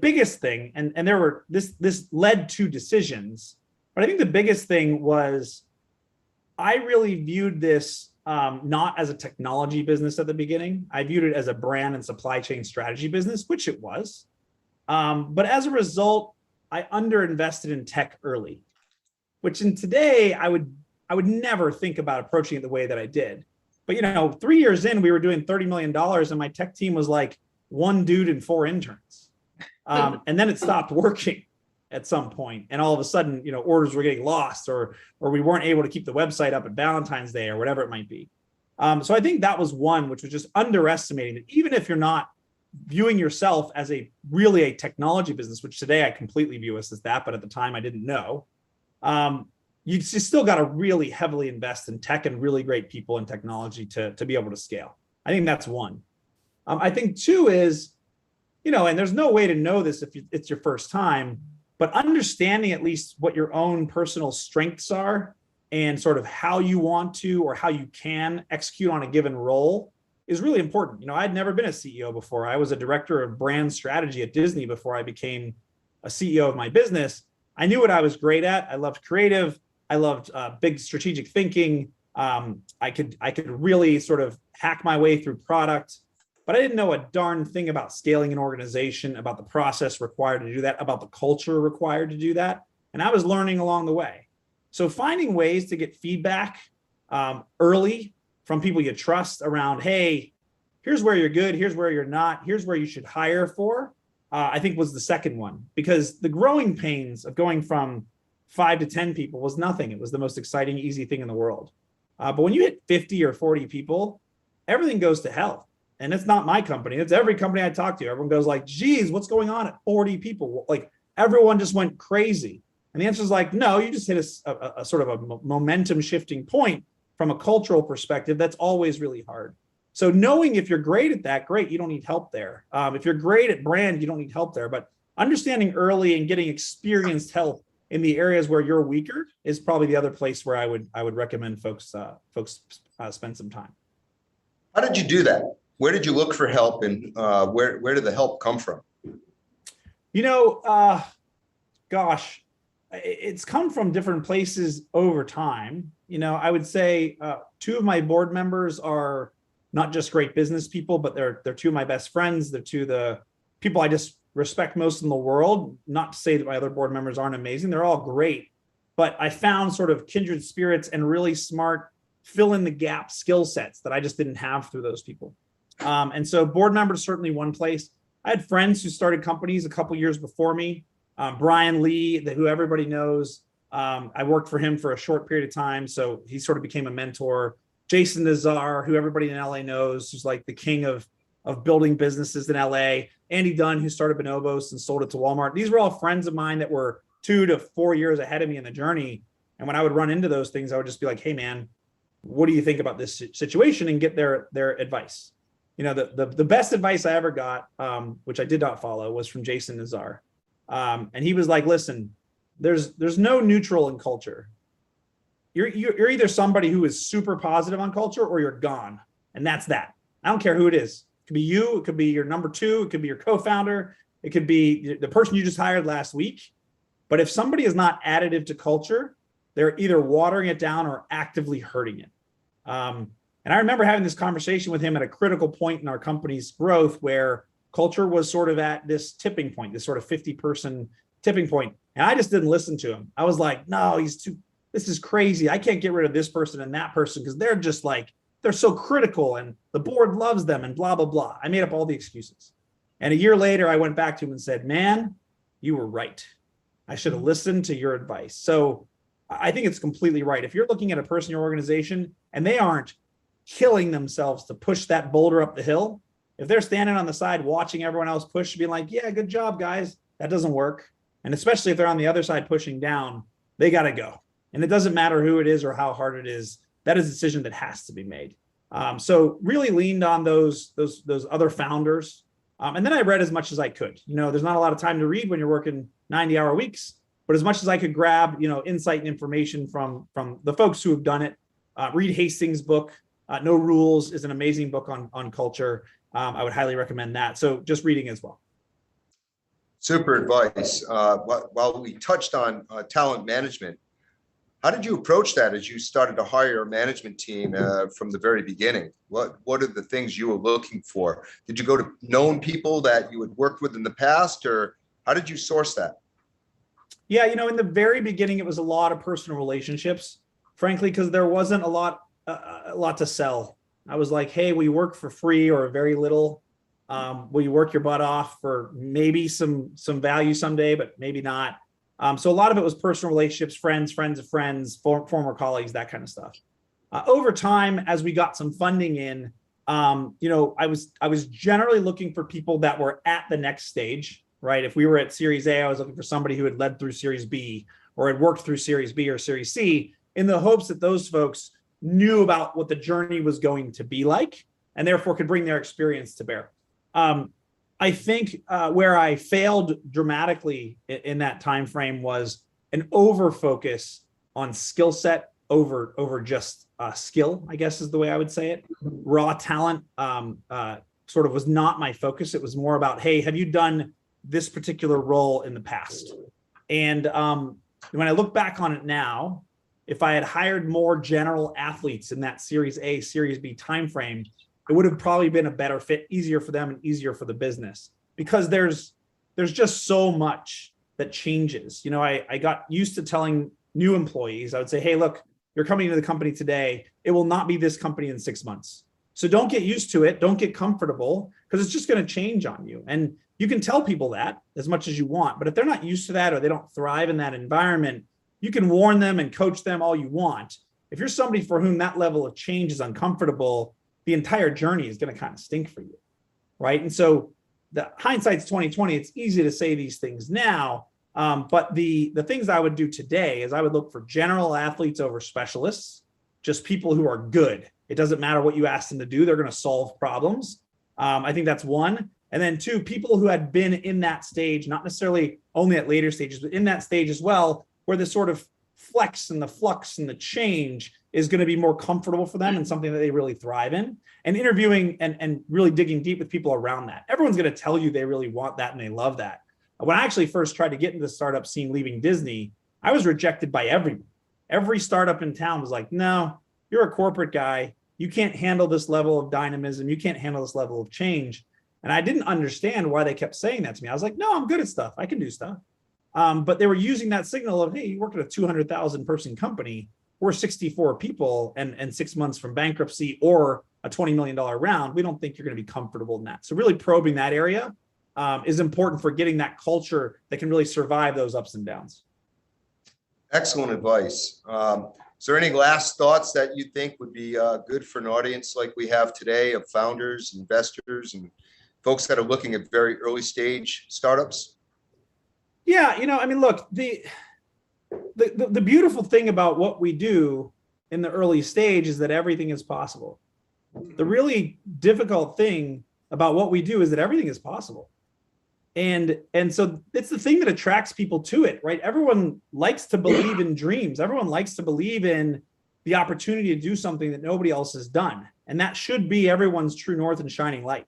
biggest thing, and there were, this led to decisions, but I think the biggest thing was I really viewed this not as a technology business at the beginning. I viewed it as a brand and supply chain strategy business, which it was. But as a result, I underinvested in tech early, which in today I would never think about approaching it the way that I did. But 3 years in, we were doing $30 million, and my tech team was like 1 dude and 4 interns. And then it stopped working at some point, and all of a sudden, orders were getting lost, or we weren't able to keep the website up at Valentine's Day or whatever it might be. So I think that was one, which was just underestimating that even if you're not viewing yourself as really a technology business, which today I completely view us as that, but at the time I didn't know, you still got to really heavily invest in tech and really great people and technology to be able to scale. I think that's one. I think 2 is, and there's no way to know this if it's your first time, but understanding at least what your own personal strengths are and sort of how you want to or how you can execute on a given role is really important. I'd never been a CEO before. I was a director of brand strategy at Disney before I became a CEO of my business. I knew what I was great at. I loved creative. I loved big strategic thinking. I could really sort of hack my way through product, but I didn't know a darn thing about scaling an organization, about the process required to do that, about the culture required to do that. And I was learning along the way. So finding ways to get feedback early from people you trust around, hey, here's where you're good, here's where you're not, here's where you should hire for, I think was the second one. Because the growing pains of going from 5 to 10 people was nothing. It was the most exciting, easy thing in the world. But when you hit 50 or 40 people, everything goes to hell. And it's not my company. It's every company I talk to. Everyone goes like, geez, what's going on at 40 people? Like everyone just went crazy. And the answer is like, no, you just hit a sort of a momentum shifting point from a cultural perspective. That's always really hard. So knowing if you're great at that, great, you don't need help there. If you're great at brand, you don't need help there. But understanding early and getting experienced help in the areas where you're weaker is probably the other place where I would recommend folks spend some time. How did you do that? Where did you look for help, and where did the help come from? Gosh, it's come from different places over time. I would say 2 of my board members are not just great business people, but they're 2 of my best friends. They're 2 of the people I just respect most in the world. Not to say that my other board members aren't amazing. They're all great. But I found sort of kindred spirits and really smart fill in the gap skill sets that I just didn't have through those people. And so board members, certainly one place. I had friends who started companies a couple years before me. Brian Lee, who everybody knows. I worked for him for a short period of time, so he sort of became a mentor. Jason Nazar, who everybody in LA knows, who's like the king of of building businesses in LA. Andy Dunn, who started Bonobos and sold it to Walmart. These were all friends of mine that were 2 to 4 years ahead of me in the journey. And when I would run into those things, I would just be like, hey man, what do you think about this situation, and get their advice. You know, the best advice I ever got, which I did not follow, was from Jason Nazar. And he was like, listen, there's no neutral in culture. You're either somebody who is super positive on culture, or you're gone. And that's that. I don't care who it is. It could be you, it could be your number 2, it could be your co-founder, it could be the person you just hired last week. But if somebody is not additive to culture, they're either watering it down or actively hurting it. And I remember having this conversation with him at a critical point in our company's growth, where culture was sort of at this tipping point, this sort of 50-person tipping point. And I just didn't listen to him. I was like, no, this is crazy. I can't get rid of this person and that person because they're just like, they're so critical and the board loves them and blah, blah, blah. I made up all the excuses. And a year later, I went back to him and said, man, you were right. I should have listened to your advice. So I think it's completely right. If you're looking at a person in your organization and they aren't killing themselves to push that boulder up the hill, if they're standing on the side watching everyone else push, being like, yeah, good job, guys, that doesn't work. And especially if they're on the other side pushing down, they got to go. And it doesn't matter who it is or how hard it is. That is a decision that has to be made. So really leaned on those other founders. And then I read as much as I could. You know, there's not a lot of time to read when you're working 90-hour weeks, but as much as I could grab, you know, insight and information from the folks who have done it. Read Hastings' book, No Rules, is an amazing book on culture. I would highly recommend that. So just reading as well. Super advice. While we touched on talent management, how did you approach that as you started to hire a management team from the very beginning? What are the things you were looking for? Did you go to known people that you had worked with in the past, or how did you source that? Yeah, you know, in the very beginning, it was a lot of personal relationships, frankly, because there wasn't a lot to sell. I was like, hey, we work for free or very little. Will you work your butt off for maybe some value someday, but maybe not. So a lot of it was personal relationships, friends of friends, former colleagues, that kind of stuff. Over time, as we got some funding in, you know, I was generally looking for people that were at the next stage, right? If we were at Series A, I was looking for somebody who had led through Series B or had worked through Series B or Series C, in the hopes that those folks knew about what the journey was going to be like, and therefore could bring their experience to bear. I think where I failed dramatically in that time frame was an over focus on skill set over just skill, I guess is the way I would say it. Raw talent sort of was not my focus. It was more about, hey, have you done this particular role in the past? And when I look back on it now, if I had hired more general athletes in that Series A, Series B timeframe, it would have probably been a better fit, easier for them and easier for the business, because there's just so much that changes. You know, I got used to telling new employees, I would say, hey, look, you're coming into the company today. It will not be this company in 6 months. So don't get used to it. Don't get comfortable, because it's just going to change on you. And you can tell people that as much as you want, but if they're not used to that or they don't thrive in that environment, you can warn them and coach them all you want. If you're somebody for whom that level of change is uncomfortable, the entire journey is going to kind of stink for you, right? And so the hindsight's 2020. It's easy to say these things now, but the things I would do today is I would look for general athletes over specialists, just people who are good. It doesn't matter what you ask them to do; they're going to solve problems. I think that's one. And then two, people who had been in that stage, not necessarily only at later stages, but in that stage as well, where the sort of flex and the flux and the change is going to be more comfortable for them and something that they really thrive in. And interviewing and really digging deep with people around that. Everyone's going to tell you they really want that and they love that. When I actually first tried to get into the startup scene leaving Disney, I was rejected by everyone. Every startup in town was like, no, you're a corporate guy. You can't handle this level of dynamism. You can't handle this level of change. And I didn't understand why they kept saying that to me. I was like, no, I'm good at stuff. I can do stuff. But they were using that signal of, hey, you work at a 200,000 person company. We're 64 people and 6 months from bankruptcy or a $20 million round. We don't think you're going to be comfortable in that. So really probing that area is important for getting that culture that can really survive those ups and downs. Excellent advice. Is there any last thoughts that you think would be good for an audience like we have today of founders, investors, and folks that are looking at very early stage startups? Yeah, I mean, look, the beautiful thing about what we do in the early stage is that everything is possible. The really difficult thing about what we do is that everything is possible. And so it's the thing that attracts people to it, right? Everyone likes to believe in dreams. Everyone likes to believe in the opportunity to do something that nobody else has done. And that should be everyone's true north and shining light.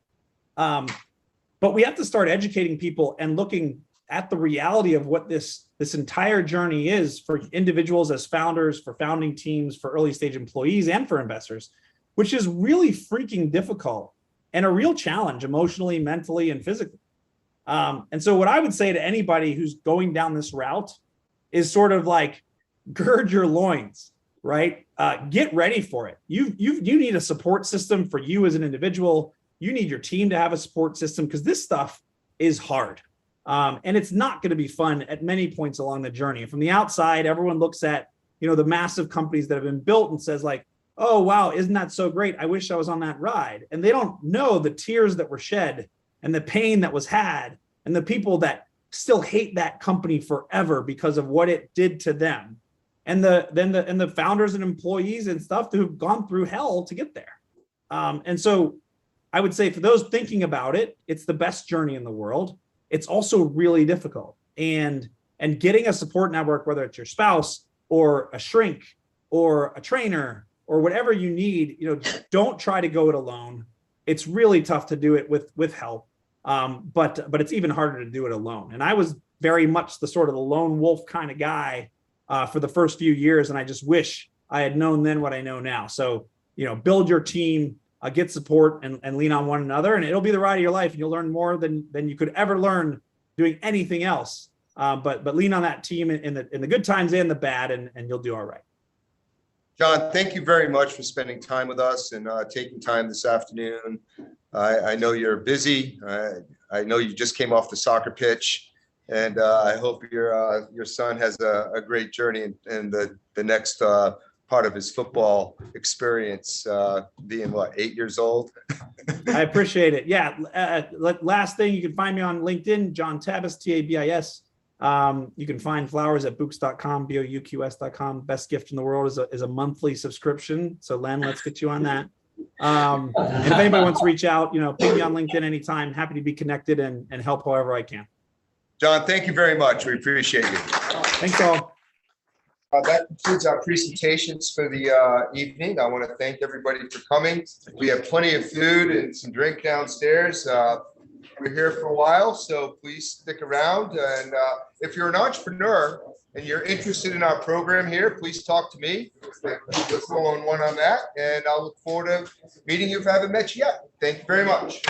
But we have to start educating people and looking at the reality of what this entire journey is for individuals as founders, for founding teams, for early stage employees, and for investors, which is really freaking difficult and a real challenge emotionally, mentally, and physically. And so what I would say to anybody who's going down this route is sort of like, gird your loins, right? Get ready for it. You need a support system for you as an individual. You need your team to have a support system because this stuff is hard. And it's not going to be fun at many points along the journey. From the outside, everyone looks at, the massive companies that have been built and says like, oh, wow, isn't that so great? I wish I was on that ride. And they don't know the tears that were shed and the pain that was had and the people that still hate that company forever because of what it did to them. And the founders and employees and stuff who've gone through hell to get there. And so I would say for those thinking about it, it's the best journey in the world. It's also really difficult. And getting a support network, whether it's your spouse or a shrink or a trainer or whatever you need, don't try to go it alone. It's really tough to do it with help. But it's even harder to do it alone. And I was very much the sort of the lone wolf kind of guy for the first few years. And I just wish I had known then what I know now. So, build your team, get support and lean on one another, and it'll be the ride of your life. And you'll learn more than you could ever learn doing anything else. But lean on that team in the good times and the bad, and you'll do all right. John, thank you very much for spending time with us and taking time this afternoon. I know you're busy. I know you just came off the soccer pitch, and I hope your son has a great journey in the next part of his football experience, being 8 years old. I appreciate it. Yeah. Last thing, you can find me on LinkedIn, John Tabis, Tabis. You can find flowers at books.com, bouqs.com. Best gift in the world is a monthly subscription. So Len, let's get you on that. And if anybody wants to reach out, ping me on LinkedIn anytime. Happy to be connected and help however I can. John, thank you very much. We appreciate you. Thanks all. That concludes our presentations for the evening. I want to thank everybody for coming. We have plenty of food and some drink downstairs. We're here for a while, so please stick around. And if you're an entrepreneur and you're interested in our program here, please talk to me. Let's go one on that. And I'll look forward to meeting you if I haven't met you yet. Thank you very much.